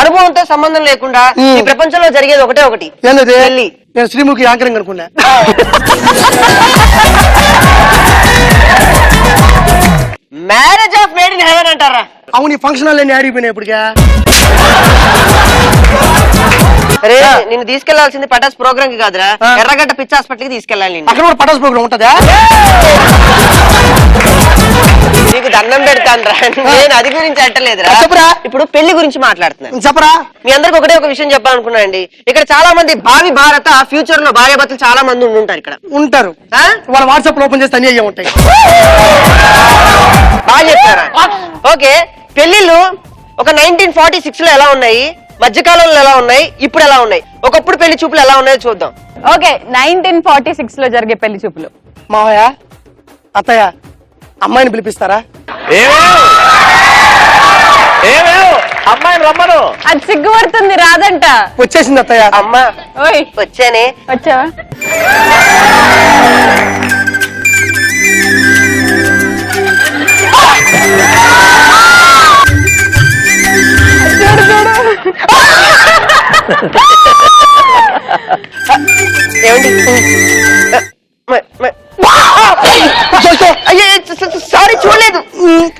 అనుభవంతో సంబంధం లేకుండా ఈ ప్రపంచంలో జరిగేది ఒకటే ఒకటి. పెళ్లి. నేను శ్రీముఖి యాంకరింగ్ అనుకున్నా. Marriage of made in heaven అంటారా? అవును, ఈ ఫంక్షన్ హాల్ నేను ఆడిపోయినాయి ఇప్పటికే. అరే నిన్ను తీసుకెళ్లాల్సింది పటాస్ ప్రోగ్రామ్ కి కాదురా, ఎర్రగడ్డ పిచ్చి హాస్పిటల్ కి తీసుకెళ్ళాలి. అక్కడ కూడా పటాస్ ప్రోగ్రామ్ ఉంటుందా? నీకు దండం పెడతాను రా, నేను అది గురించి అంటలేదురా. చెప్పరా, ఇప్పుడు పెళ్లి గురించి మాట్లాడుతున్నాను. చెప్పరా. మీ అందరికి ఒకటే ఒక విషయం చెప్పాలనుకున్నా అండి. ఇక్కడ చాలా మంది భావి భారత ఫ్యూచర్ లో భార్యాభర్తలు చాలా మంది ఉంటారు ఇక్కడ. ఉంటారు. వాళ్ళ వాట్సాప్ లో ఓపెన్ చేస్తే అన్ని అయ్యే ఉంటాయి. బాగా చెప్పారా? ఓకే, పెళ్లిళ్ళు ఒక 1946 లో ఎలా ఉన్నాయి, మధ్యకాలంలో ఎలా ఉన్నాయి, ఇప్పుడు ఎలా ఉన్నాయి, ఒకప్పుడు పెళ్లి చూపులు ఎలా ఉన్నాయో చూద్దాం. ఓకే, 1946 లో జరిగే పెళ్లి చూపులు. మావయ్య, అత్తయ్య, అమ్మాయిని పిలిపిస్తారా? అమ్మాయిని రమ్మను. అది సిగ్గుపడుతుంది, రాదంట. వచ్చేసింది అత్తయ్య. అమ్మా ఓయ్ వచ్చానే. వచ్చావా? సారీ చూడలేదు.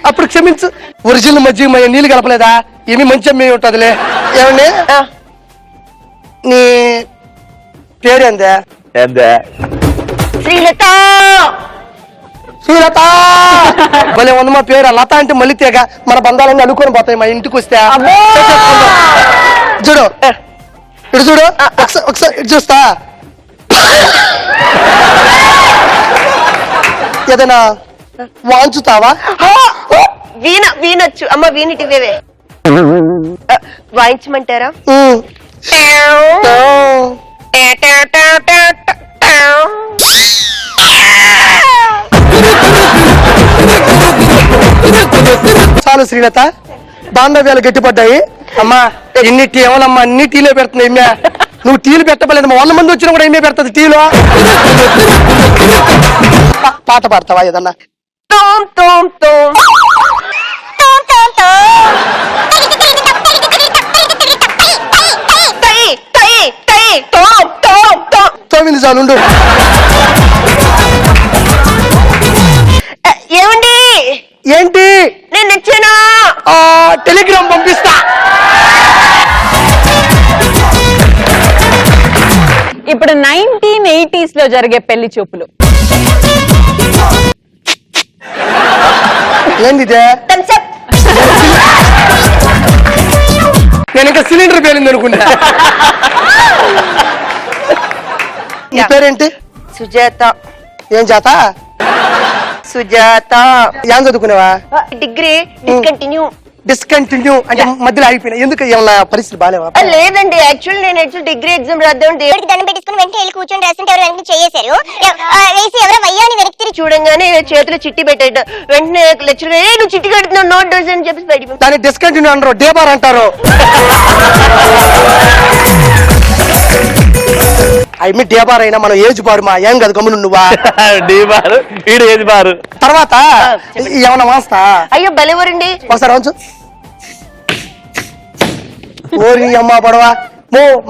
అప్పుడు క్షమించు. ఒరిజినల్ మధ్య నీళ్ళు కలపలేదా? ఏమి మంచి అమ్మాయి ఉంటుందిలే. ఏమండి నీ పేరేందా? శ్రీలత. శ్రీలత భలే ఉంది మా పేరు. లత అంటే మళ్ళీ తేగ మన బంధాలన్నీ అనుకొని పోతాయి మా ఇంటికి వస్తే. చూడు ఇటు చూడు, ఒకసారి ఇటు చూస్తా. ఏదైనా వాంచుతావా? వీణ వీణొచ్చు అమ్మ, వీణిటి ఇవేవే వాయించమంటారా? చాలు శ్రీలత, బాంధవ్యాలు గట్టిపడ్డాయి. అమ్మా ఎన్ని టీ ఏమోనమ్మా, అన్ని టీలో పెడుతున్నాయి. ఏమే నువ్వు టీలు పెట్టబలేదు, 100 మంది వచ్చినా కూడా ఏమే పెడుతుంది టీలో. పాట పాడతావా ఏదన్నా? తోం తోం తోం తోమింది చాలు ఉండు. ఏమండి? ఏంటి? నేను నచ్చానా? టెలిగ్రామ్ పంపిస్తా. ఇప్పుడు 1980s లో జరిగే పెళ్లి చూపులు. ఏంది ఇదే? నేను ఇంకా సిలిండర్ పేలింది అనుకున్నా. నీ పేరేంటి? సుజాత. ఏం చేత? సుజాత. ఏం చదువుకునేవా? Degree discontinue. డిస్కంటిన్యూ అంటే మధ్యలో అయిపోయినా. ఎందుకు ఏమన్నా పరిస్థితి బాగాలేవా? లేదండి, యాక్చువల్ డిగ్రీ ఎగ్జామ్ రాద్దాం దేవుడికి దండం పెట్టుకుని వెంటనే వెళ్ళి కూర్చొని రాస్తుంటే ఎవరు వెనక్కి చేశారు వేసి ఎవరో వయ్యాని వెనక్కి తిరిగి చూడంగానే చేతిలో చిట్టి పెట్టాడు. వెంటనే లెక్చరర్ నువ్వు చిట్టి కడుతున్నావు నోట్ డోస్ అని చెప్పి బయట. దాన్ని డిస్కంటిన్యూ అంటారు, డేబార్ అంటారు. ఐ డేబార్ అయినా మనం ఏజ్ బారు మా ఏం కదా గమ్మును నువ్వా? డీబారు వీడు ఏది బారు. తర్వాత ఏమన్నా వాస్తా? అయ్యో బలేవరండి. ఒకసారి వంచు. ఓరి అమ్మా పడవా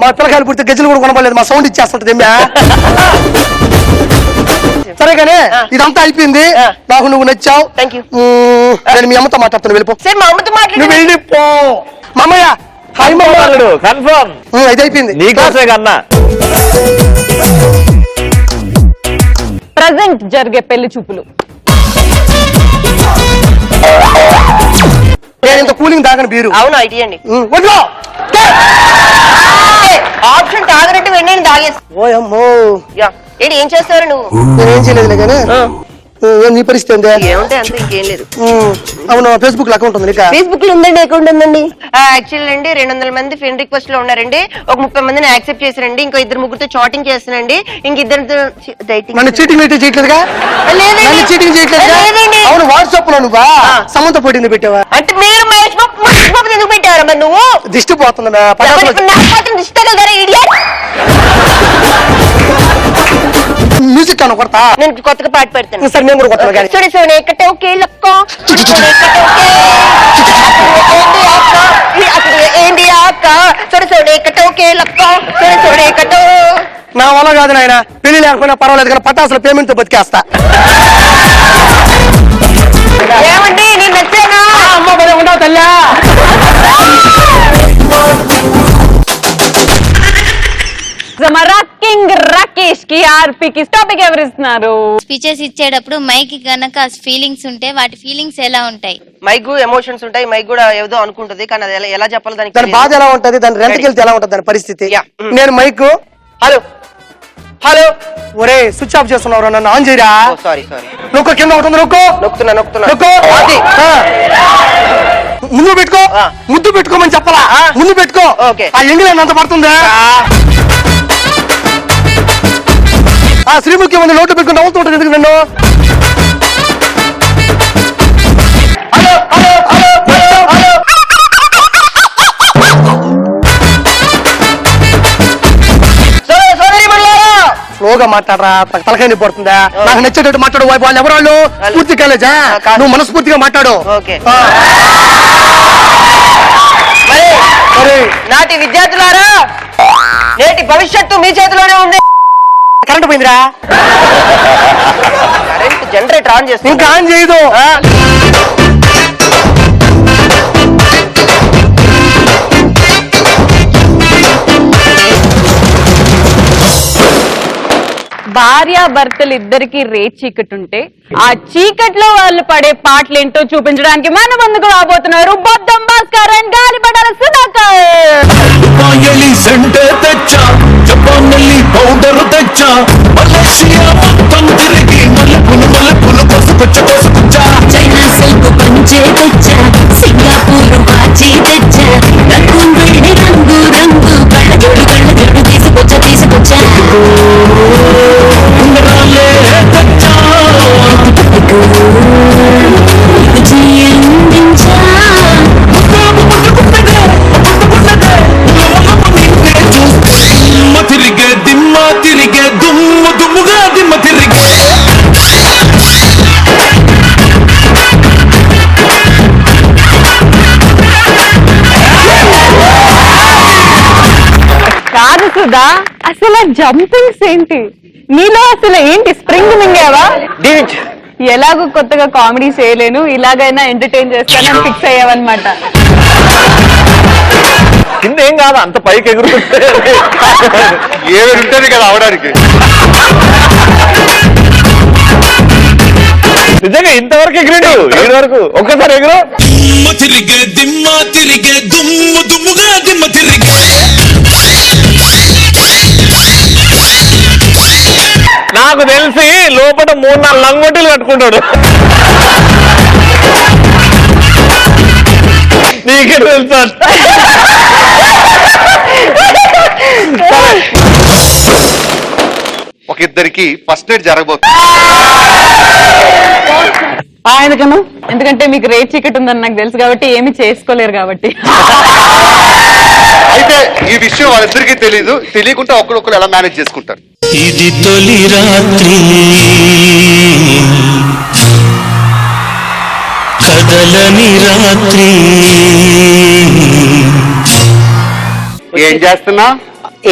మా పిల్లకాయలు పుడితే గజ్జలు కూడా కొనపడలేదు, మా సౌండ్ ఇచ్చేస్తుంటది. సరే కానీ ఇదంతా అయిపోయింది. నాకు నువ్వు నచ్చావు. Thank you. నేను మీ అమ్మతో మాట్లాడుతాను, వెళ్ళిపో. సరే మా అమ్మతో నువ్వు వెళ్ళిపో. మామయ్య హాయ్ మామయ్య. కన్ఫర్మ్ ఇది అయిపోయింది. నీకోసమే కన్నా. ప్రజెంట్ జరిగే పెళ్లి చూపులు. నేను ఇంత కూలింగ్ తాగను బీరు. అవును ఐడియా అండి. వదిలో ఆప్షన్ తాగనట్టు వెంటనే తాగేసి. ఓయమ్మో ఏంటి ఏం చేస్తారు నువ్వు? నేనేం చేయలేదులే కానీ నీ పరిస్థితి ఏందే? ఏముంటే అంత ఇంకేం లేదు. అవును, ఫేస్బుక్ లో అకౌంట్ ఉంది. ఫేస్బుక్ లో ఉందండి, అకౌంట్ ఉందండి. యాక్చువల్ అండి 200 మంది ఫ్రెండ్ రిక్వెస్ట్ లో ఉన్నారండి. ఒక 30 మందిని యాక్సెప్ట్ చేశారండి. ఇంకో 2-3 చాటింగ్ చేస్తానండి. ఇంకిద్దరితో డైటింగ్. నన్ను చీటింగ్ అయితే చేయట్లేదుగా? నన్ను చీటింగ్ చేయట్లేదుగా? అవును, వాట్సాప్ లో నువ్వా సమంత పోటీని పెట్టావా? అంటే మీరు మహేష్ బాబు ఎందుకు పెట్టారా మరి? నువ్వు దిష్టి పోతుందా? దిష్టి తగలరా ఇడియట్? మ్యూజిక్ అన్న కొడతా. నేను కొత్తగా పాట పెడతాను. సరే నేను కూడా కొడతాను కానీ. చూడు సోనే కట్టే ఓకే లక్క ఏంటి అక్క చూడు సోనే కట్టే ఓకే లక్క సోనే కట్టు. నా వల్ల కాదు నాయన, పెళ్లి లేకపోయినా పర్వాలేదు కానీ పటాసుల పేమెంట్ తో బతికేస్తా. ఏమండి నేను నచ్చానా? అమ్మ భలే ఉండవు తల్లా. రాకింగ్ రాకేష్ కి ఆర్పి కి టాపిక్ ఎవరు ఇస్తున్నారు? స్పీచెస్ ఇచ్చేటప్పుడు మైక్ గనక ఫీలింగ్స్ ఉంటే వాటి ఫీలింగ్స్ ఎలా ఉంటాయి? మైక్ ఎమోషన్స్ ఉంటాయి, మైక్ కూడా ఏదో అనుకుంటది కానీ అది ఎలా చెప్పాలి దానికి? దాని బాధ ఎలా ఉంటది, దాని రెంట్కి వెళ్తే ఎలా ఉంటది దాని పరిస్థితి. నేను మైక్ హలో హలో ఒరే స్విచ్ ఆఫ్ చేస్తున్నావు, నన్ను ఆన్ చేయరా. సారీ నొక్కు, కింద ఉంటుంది నొక్కు. నొక్కుతున్నా నొక్కు. ముందు పెట్టుకో, ముద్దు పెట్టుకోమని చెప్పాలా? ముందు పెట్టుకో. ఆ ఎంగిల్ అంత పడుతుందా? ఆ శ్రీముఖి ముందు నోట్లు పెట్టుకుని నవ్వుతుంటుంది ఎందుకు నన్ను? Hello hello hello hello. స్లోగా మాట్లాడరా, తలకాయ నొప్పి పడుతుందా? నాకు నచ్చేటట్టు మాట్లాడు. వాళ్ళు ఎవరు? వాళ్ళు పూర్తి కాలేజా? నువ్వు మనస్ఫూర్తిగా మాట్లాడు. నాటి విద్యార్థులారా, నేటి భవిష్యత్తు మీ చేతిలోనే ఉంది. కరెంట్ పోయిందిరా. కరెంట్ జనరేటర్ ఆన్ చేస్తుంది. ఇంకా ఆన్ చేయదు. భార్యాభర్తలు ఇద్దరికి రేట్ చీకటి ఉంటే ఆ చీకట్లో వాళ్ళు పడే పాటలేంటో చూపించడానికి మన ముందుకు రాబోతున్నారు బొద్దం భాస్కర్ అండ్ గాలిపడాల సుధాకర్. సెంటర్ తెచ్చా, జపానల్లి పౌడర్ తెచ్చా, మలేషియా మొత్తం తిరిగి మల్లెపులు పసుకొచ్చ నీకు పంచే తెచ్చా సింగపూర్ వాచి తెచ్చా రంగు వెళ్ళి రంగు రంగు కళ్ళజోడు తీసుకొచ్చా ఉంగరాలే తెచ్చా చెయ్యందించా దిమ్మ తిరిగే దుమ్ము దుమ్ముగా దిమ్మ తిరిగే కాదు సుధా, అసలు జంపింగ్స్ ఏంటి నీలో? అసలు ఏంటి స్ప్రింగ్ మింగావా? ఎలాగో కొత్తగా కామెడీ చేయలేను, ఇలాగైనా ఎంటర్టైన్ చేస్తానని ఫిక్స్ అయ్యావన్నమాట. కింద ఏం కాదు, అంత పైకి ఎగురుతుంటే ఏమి ఉంటుంది కదా అవడానికి. నిజంగా ఇంతవరకు ఎగిరాడు, ఏడు వరకు ఒక్కసారి ఎగురు. దిమ్మ తిరిగే దుమ్ము దుమ్ముగా దిమ్మ తిరిగే. నాకు తెలిసి లోపల 3-4 లంగొట్టిలు కట్టుకుంటాడు. నీకే తెలుసా? ఒక ఇద్దరికి ఫస్ట్ నైట్ జరగబోతుంది. ఆయనకను ఎందుకంటే మీకు రేట్ చీకటి ఉందని నాకు తెలుసు కాబట్టి ఏమి చేసుకోలేరు కాబట్టి. అయితే ఈ విషయం వాళ్ళిద్దరికీ తెలీదు, తెలియకుండా ఒకరొకరు ఎలా మేనేజ్ చేసుకుంటారు. ఇది తొలి రాత్రి కదలని రాత్రి. ఏం చేస్తున్నా?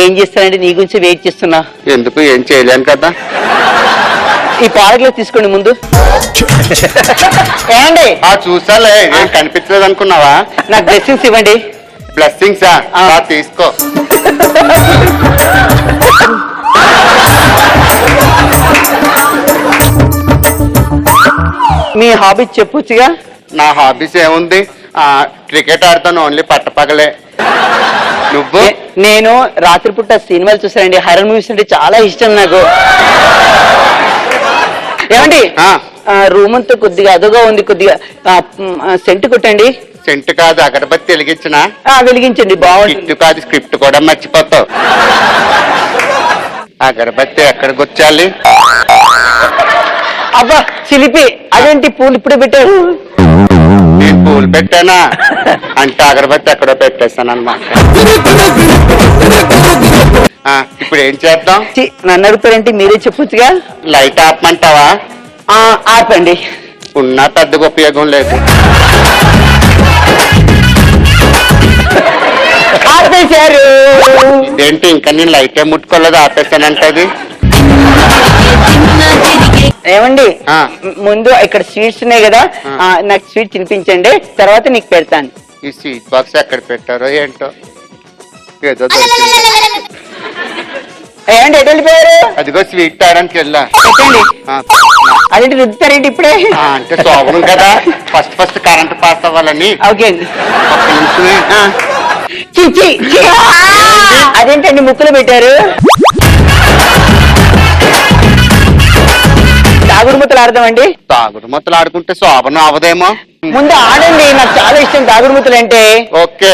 ఏం చేస్తానంటే నీ గురించి వెయిట్ చేస్తున్నా. ఎందుకు? ఏం చేయలేను కదా. ఈ ప్రోడక్ట్ లో తీసుకోండి ముందు. ఏమండి? చూసాలే, ఏం కనిపించలేదు అనుకున్నావా? నాకు బ్లెస్సింగ్స్ ఇవ్వండి. బ్లెస్సింగ్సా? తీసుకో. మీ హాబీస్ చెప్పొచ్చుగా. నా హాబీస్ ఏముంది? క్రికెట్ ఆడతాను, ఓన్లీ పట్టపగలే. నువ్వు? నేను రాత్రిపూట సినిమాలు చూసానండి, హర్రర్ మూవీస్ అంటే చాలా ఇష్టం నాకు. ఏమండి? రూమ్ అంతా కొద్దిగా అదుగా ఉంది, కొద్దిగా సెంట్ కొట్టండి. సెంట్ కాదు, అగరబత్తి వెలిగించిన. వెలిగించండి, బాగుంటుంది. స్క్రిప్ట్ కాదు, స్క్రిప్ట్ కూడా మర్చిపోతావు. అగరబత్తి ఎక్కడికి వచ్చాలి? అబ్బా చిలిపి, అదేంటి పూలు ఇప్పుడే పెట్టారు? నేను పూలు పెట్టానా అంటే అగరబత్తి ఎక్కడో పెట్టేస్తాను అన్నమాట. ఇప్పుడు ఏం చేద్దాం? నన్ను అడుగుతారంటే మీరే చెప్పొచ్చుగా. లైట్ ఆపమంటావా? ఆపండి. ఉన్నా పెద్దగా ఉపయోగం లేదు. ఆపేశారు. ఇదేంటి ఇంకా నేను లైటే ముట్టుకోలేదు, ఆపేసానంటది. ఏమండి? ముందు ఇక్కడ స్వీట్స్ ఉన్నాయి కదా, నాకు స్వీట్ తినిపించండి, తర్వాత నీకు పెడతాను. ఈ స్వీట్ బాక్స్ ఎక్కడ పెట్టారో ఏంటో, ఏదో ఏమండి ఎటు వెళ్ళిపోయారు? అదిగో స్వీట్ తాగడానికి వెళ్ళా. పెట్టండి. అదేంటి రుద్దుతారేంటి ఇప్పుడే? అంటే శోభనం కదా, ఫస్ట్ కరెంట్ పాస్ అవ్వాలని. ఓకే అండి. అదేంటండి ముక్కులు పెట్టారు? దాగుడు ముత్తలు ఆడదామండి. దాగుడు ముత్తలు ఆడుకుంటే శోభనం అవదేమో. ముందు ఆడండి, నాకు చాలా ఇష్టం దాగుడు ముత్తలు అంటే. ఓకే.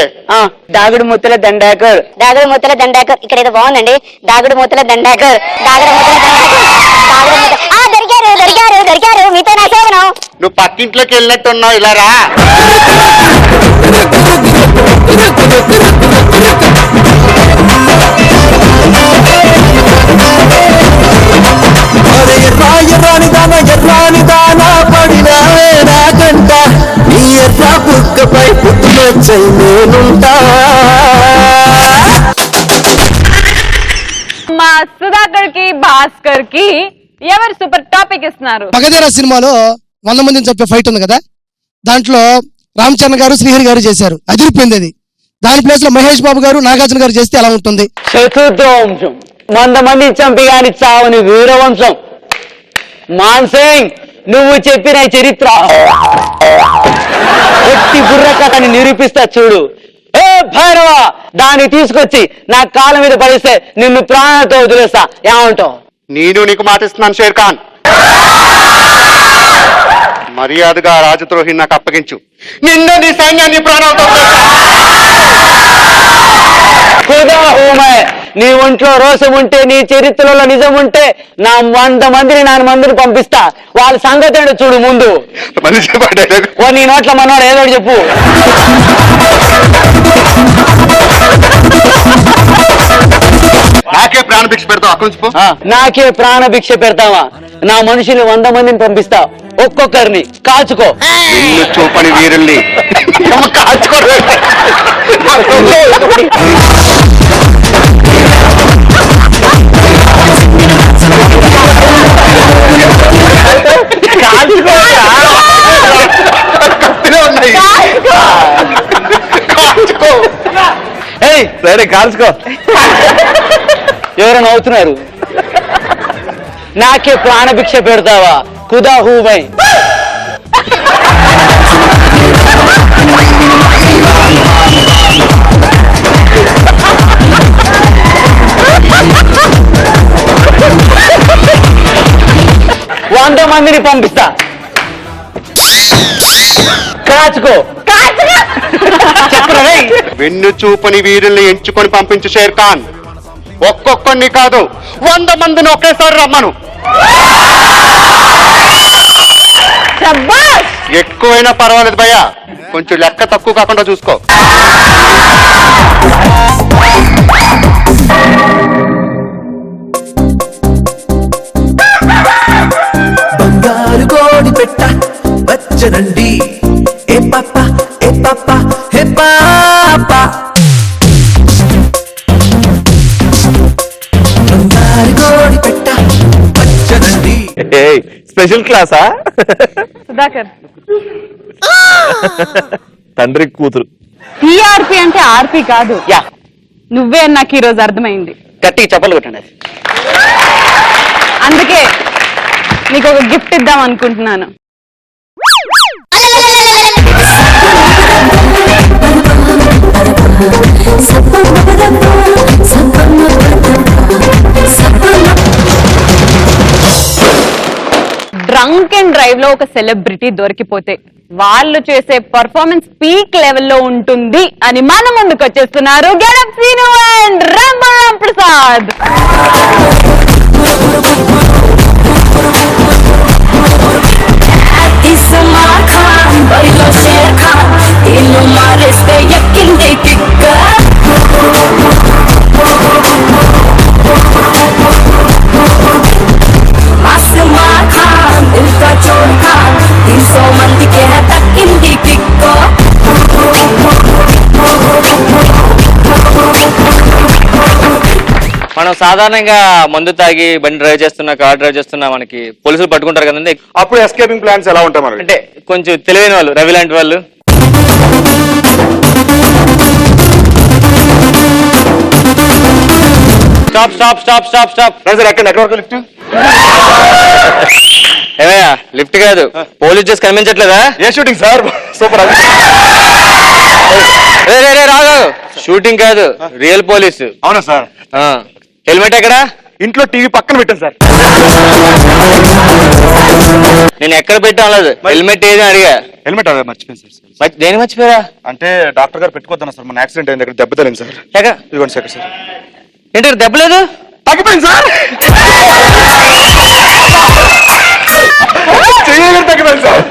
దాగుడు ముత్తల దండాకర్. దాగుడు మూతల దండాకర్. ఇక్కడ ఏదో బాగుందండి. దాగుడు మూతల దండాకర్. దాగుడు మూతల దొరికారు మీతో నా సేవను. నువ్వు పక్కింట్లోకి వెళ్ళినట్టున్నావు, ఇలా రా. ఎర్రాని దానా పడినావే నాకంట, నీ ఎర్ర బుక్కపై పుట్టుకొచ్చై నేనుంటా. మా సుధాకర్ కి భాస్కర్ కి ఎవరు సూపర్ టాపిక్ ఇస్తున్నారు? మగధీర సినిమాలో 100 మందిని చంపే ఫైట్ ఉంది కదా, దాంట్లో రామ్ చరణ్ గారు శ్రీహరి గారు చేశారు, అదిరిపోయింది అది. దాని ప్లేస్ లో మహేష్ బాబు గారు నాగార్జున గారు చేస్తే ఎలా ఉంటుంది? చతుర్థవంశం, 100 మందిని చంపి గాని చావని వీరవంశం. మాన్సింగ్, నువ్వు చెప్పిన చరిత్ర ఎట్టి బుర్ర కథని నిరూపిస్తా చూడు. ఏ భైరవ, దాన్ని తీసుకొచ్చి నా కాళ్ళ మీద పడిస్తే నిన్ను ప్రాణాలతో వదిలేస్తా, ఏమంటావు? నేను నీకు మాటిస్తున్నాను షేర్ ఖాన్. మర్యాదగా రాజద్రోహిని నాకు అప్పగించు. నిన్ను నీ సైన్యాన్ని ప్రాణాలతో నీ ఒంట్లో రోషం ఉంటే, నీ చరిత్రలో నిజం ఉంటే, నా 100 మందిని 4 మందిని పంపిస్తా. వాళ్ళ సంగతి ఏంటో చూడు ముందు. ఓ నీ నోట్ల మనవాడు ఏదో చెప్పు. నాకే ప్రాణభిక్ష పెడతావు, అక్కడ నాకే ప్రాణ భిక్ష పెడతావా? నా మనుషుల్ని 100 మందిని పంపిస్తా. ఒక్కొక్కరిని కాచుకో. నిన్ను చూపని వీరుల్ని కాచుకో. సరే కాల్చుకో. ఎవరైనా అవుతున్నారు? నాకే ప్రాణభిక్ష పెడతావా? ఖుదా హూబై. వంద మందిని పంపిస్తా. కాచుకో. వెన్ను చూపని వీరుల్ని ఎంచుకొని పంపించు షేర్ ఖాన్. ఒక్కొక్కడిని కాదు, 100 మందిని ఒకేసారి రమ్మను. ఎక్కువైనా పర్వాలేదు భయ్యా, కొంచెం లెక్క తక్కువ కాకుండా చూసుకో. బంగారు కోడి పెట్ట వచ్చనండి. ఏ పాప ఏ పాప ఏ పాప. బంగారు కోడి పెట్ట వచ్చనండి. స్పెషల్ క్లాసా? సుధాకర్, తండ్రి కూతురు. టీఆర్పీ అంటే ఆర్పీ కాదు. యా, నువ్వే నాకు ఈ రోజు అర్థమైంది. గట్టిగా చెప్పలు కొట్టండి. అందుకే నీకు ఒక గిఫ్ట్ ఇద్దాం అనుకుంటున్నాను. డ్రంక్ అండ్ డ్రైవ్ లో ఒక సెలబ్రిటీ దొరికిపోతే వాళ్ళు చేసే పర్ఫార్మెన్స్ పీక్ లెవెల్లో ఉంటుంది అని మన ముందుకు వచ్చేస్తున్నారు గెటప్ సీను అండ్ రామ్ ప్రసాద్. మనం సాధారణంగా మందు తాగి బండి డ్రైవ్ చేస్తున్నా, కార్ డ్రైవ్ చేస్తున్నా మనకి పోలీసులు పట్టుకుంటారు కదండి. అప్పుడు ఎస్కేపింగ్ ప్లాన్స్ ఎలా ఉంటాయి మనకి? అంటే కొంచెం తెలివైన వాళ్ళు, రవి లాంటి వాళ్ళు. Stop stop stop stop stop. ఎక్కడ లిఫ్ట్? ఏమయ్యా, లిఫ్ట్ కాదు, పోలీస్ డ్రెస్ కనిపించట్లేదా? ఏ షూటింగ్ సార్? సూపర్. రాదు, షూటింగ్ కాదు, రియల్ పోలీస్. అవునా సార్? హెల్మెట్ ఎక్కడా? ఇంట్లో టీవీ పక్కన పెట్టాను సార్. నేను ఎక్కడ పెట్టాను లేదు, హెల్మెట్ ఏది అడిగా. హెల్మెట్ అదే మర్చిపోయింది సార్. దేని మర్చిపోయా? అంటే డాక్టర్ గారు పెట్టుకోద్దాను సార్, మన యాక్సిడెంట్ అయింది, ఇక్కడ దెబ్బ తగిలింది సార్. ఎక్కడ? ఇదిగోండి సార్. సార్ ఏంటి దెబ్బలేదు? తగ్గిపోయింది సార్. తగ్గిపోయింది సార్.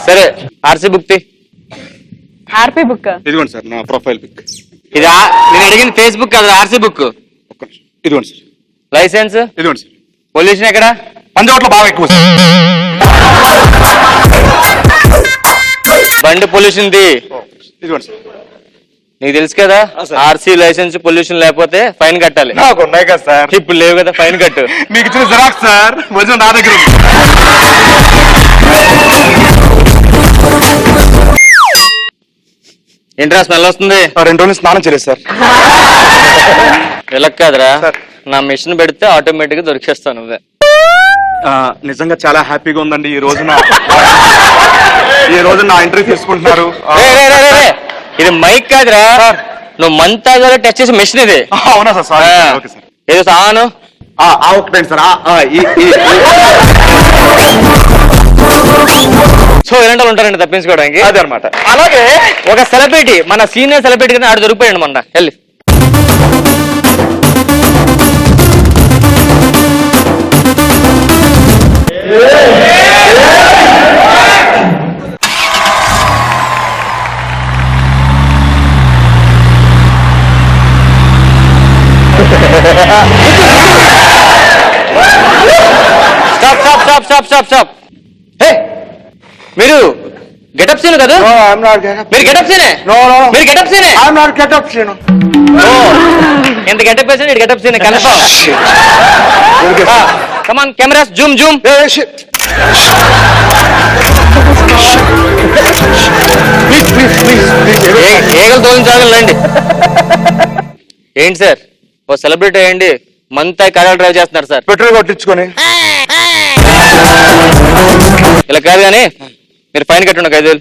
సరే, ఆర్సీ బుక్ తీ. ఆర్పీ బుక్ ఇదిగోండి సార్, నా ప్రొఫైల్ పిక్. ఇది నేను అడిగిన ఫేస్బుక్ కాదు, ఆర్సీ బుక్. ఇదిగోండి సార్. లైసెన్స్ ఇదిగోండి సార్. పొల్యూషన్ ఎక్కడ? పంజాబ్లో బాగా ఎక్కువ సార్. బండి పొల్యూషన్ ది. ఇదిగోండి సార్. నీకు తెలుసు కదా, ఆర్సీ లైసెన్స్ పొల్యూషన్ లేకపోతే ఫైన్ కట్టాలి. నాకు ఉన్నాయి కదా సార్. ఇప్పుడు లేవు కదా, ఫైన్ కట్టు. మీకు ఇచ్చిన జిరాక్స్ సార్, మొదలు నా దగ్గర ఉంది. ఏంట్రా స్మెల్ వస్తుంది? 2 రోజులు స్నానం చేయలేదు సార్. ఇలా కాదురా, నా మిషన్ పెడితే ఆటోమేటిక్ గా దొరికేస్తాను నువ్వే. నిజంగా చాలా హ్యాపీగా ఉందండి ఈ రోజున. ఈ రోజు నా ఇంటర్వ్యూ తీసుకుంటున్నారు. ఇది మైక్ కాదురా, నువ్వు మంత్ తాగాలో టెస్ట్ చేసే మిషన్ ఇది. అవునా సార్? సారీ. Okay sir. ఏదో సాను ఒకటండి సార్. సో ఇలాంటి వాళ్ళు ఉంటారండి తప్పించుకోవడానికి. అదే అనమాట. అలాగే ఒక సెలబ్రిటీ, మన సీనియర్ సెలబ్రిటీ కింద ఆడు దొరికిపోయాడు మొన్న వెళ్ళి. Stop stop stop stop stop stop. మీరు గెటప్ సీన్ కదా? మీరు గెటప్ సీనే? మీరు గెటప్ సీనే? ఎంత గెటప్ వేసాడు గెటప్ సీనే కన్ఫర్మ్. కమాన్ కెమెరాస్ జూమ్ జూమ్. ఏగలు తోలించాలండి. ఏంటి సార్ ఓ సెలబ్రిటీ అయ్యండి మంతా కారాలు డ్రైవ్ చేస్తున్నారు సార్. పెట్రోల్ కొట్టించుకొని ఇలా కాదు కానీ మీరు ఫైన్ కట్టండి 5,000.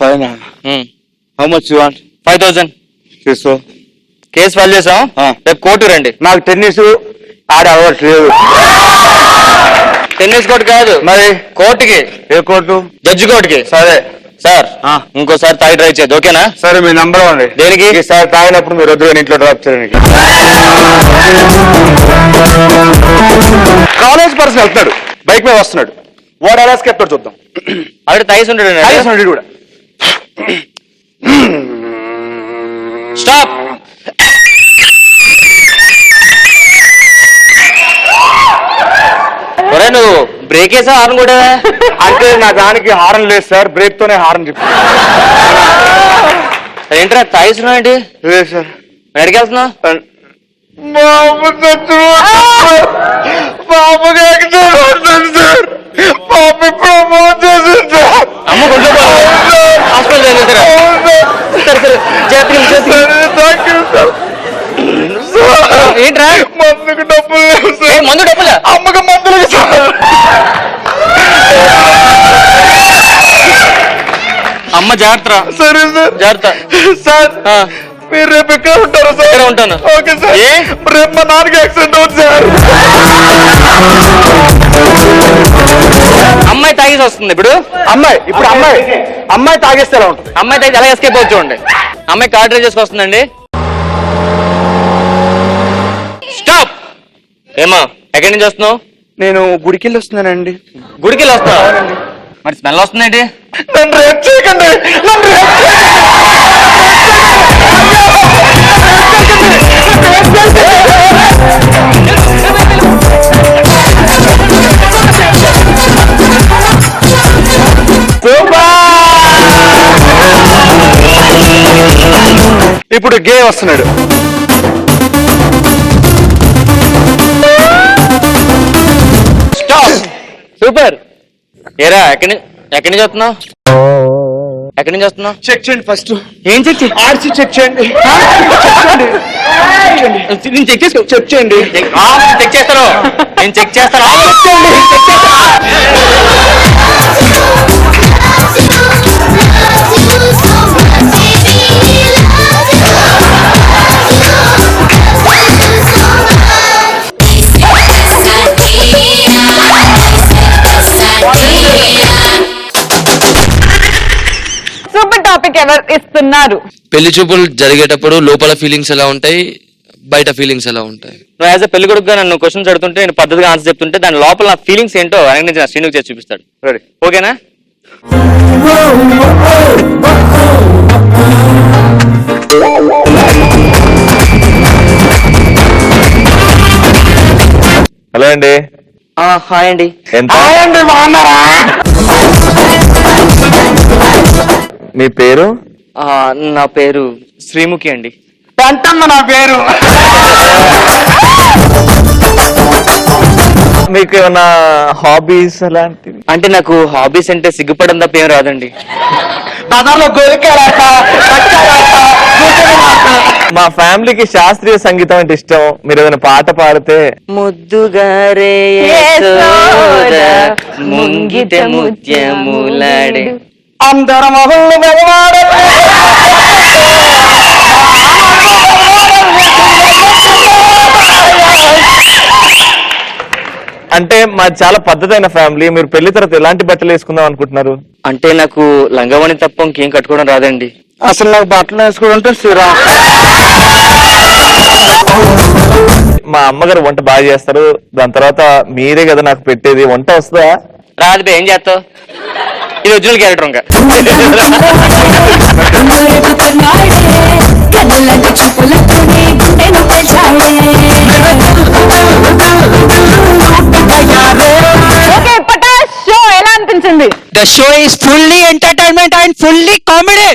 Fine how much you want? 5,000. తీసుకో. కేసు ఫైల్ చేసాం, రేపు కోర్టు రండి. నాకు టెన్నిస్ ఆడే అలవాటు లేదు. టెన్నిస్ కోర్టు కాదు మరి కోర్టుకి. ఏ కోర్టు? జడ్జి కోర్టుకి. సరే సార్ ఇంకోసారి తాగి డ్రైవ్ చేయదు ఓకేనా? సరే మీ నంబర్ ఉంది. దేనికి? ఈసారి తాగినప్పుడు మీరు వద్దు ఇంట్లో డ్రాప్ చేయడానికి. కాలేజ్ పర్సన్ వెళ్తున్నాడు, బైక్ మీద వస్తున్నాడు, వాడు ఎలా స్కెప్తాడు చూద్దాం. ఆవిడ తాగేసి ఉంటాడు కూడా. స్టాప్. ఒరే నువ్వు బ్రేక్ వేసా హార్న్ కూడా? అంటే నా దానికి హారన్ లేదు సార్, బ్రేక్ తోనే హారన్ చెప్పి. ఏంట్రా తాగిస్తున్నావు ఏంటి? లేదు సార్. ఎక్కడికి వెళ్తున్నావు? అమ్మ కొంచెం హాస్పిటల్ ఏంట్రా? మందుకు డబ్బులు లేవు సార్. మందు డబ్బులా? అమ్మకు మందులు సార్. అమ్మ జాగ్రత్త. సరే సార్. జాగ్రత్త సార్ మీరు రేపు ఎక్కడ ఉంటారు సార్? ఇక్కడ ఉంటాను. Okay sir. ఏ రేపు మా నాన్నకి యాక్సిడెంట్ అవుతుంది సార్. అమ్మాయి తాగేసి వస్తుంది ఇప్పుడు. అమ్మాయి తాగేస్తే ఎలా ఉంటుంది? అమ్మాయి తాగి ఎలా ఎస్కేప్ అవుతూ చూడండి. అమ్మాయి కార్ డ్రైవ్ చేసుకొస్తుందండి. స్టాప్. ఏమా ఎక్కడి నుంచి వస్తున్నావు? నేను గుడికెళ్ళి వస్తున్నానండి. గుడికి వెళ్ళి వస్తున్నావు? మరి స్మెల్ వస్తుందేంటి? నన్ను రేప్ చేయకండి. ఇప్పుడు గే వస్తున్నాడు. సూపర్. ఏరా ఎక్కడి నుంచి వస్తున్నావు? ఎక్కడి నుంచి వస్తున్నావు? చెక్ చేయండి ఫస్ట్. ఏం చెక్ చేయి? ఆర్సీ చెక్ చేయండి. నేను చెక్ చేసుకో. చెక్ చేయండి. చెక్ చేస్తాను. నేను చెక్ చేస్తాను. సూపర్ టాపిక్ ఎవరు ఇస్తున్నారు? పెళ్లి చూపులు జరిగేటప్పుడు లోపల ఫీలింగ్స్ ఎలా ఉంటాయి, బయట ఫీలింగ్స్ ఎలా ఉంటాయి? నువ్వు యాజ్ ఎ పెళ్లి కొడుకుగా నన్ను క్వశ్చన్స్ అడుగుతుంటే నేను పద్ధతిగా ఆన్సర్ చెప్తుంటే దాని లోపల నా ఫీలింగ్స్ ఏంటో ఆయన నుంచి నా శ్రీనుకు చేసి చూపిస్తాడు. రెడీ? ఓకేనా? హలో అండి. హాయ్ అండి. ఎంత మీ పేరు? నా పేరు శ్రీముఖి అండి. పెంటమ్మ నా పేరు. మీకు ఏమన్నా హాబీస్ అలాంటివి? అంటే నాకు హాబీస్ అంటే సిగ్గుపడడం తప్ప ఏం రాదండి. బజార్లో మా ఫ్యామిలీకి శాస్త్రీయ సంగీతం అంటే ఇష్టం. మీరు ఏదైనా పాట పాడితే ముద్దుగారే ముంగిట ముత్యములాడే అందరం అంటే మాది చాలా పద్ధతైన ఫ్యామిలీ. మీరు పెళ్లి తర్వాత ఎలాంటి బట్టలు వేసుకుందాం అనుకుంటున్నారు? అంటే నాకు లంగావణి తప్ప ఇంకేం కట్టుకోవడం రాదండి. అసలు నాకు బట్టలు వేసుకోవడం మా అమ్మగారు వంట బాగా చేస్తారు. దాని తర్వాత మీరే కదా నాకు పెట్టేది. వంట వస్తుందా? రాదు బే, ఏం చేస్తావు? ఇది ఒరిజినల్ క్యారెక్టర్ ఇంకా. ఓకే పటాష్ షో ఎలా అనిపించింది? The show is fully entertainment and fully comedy.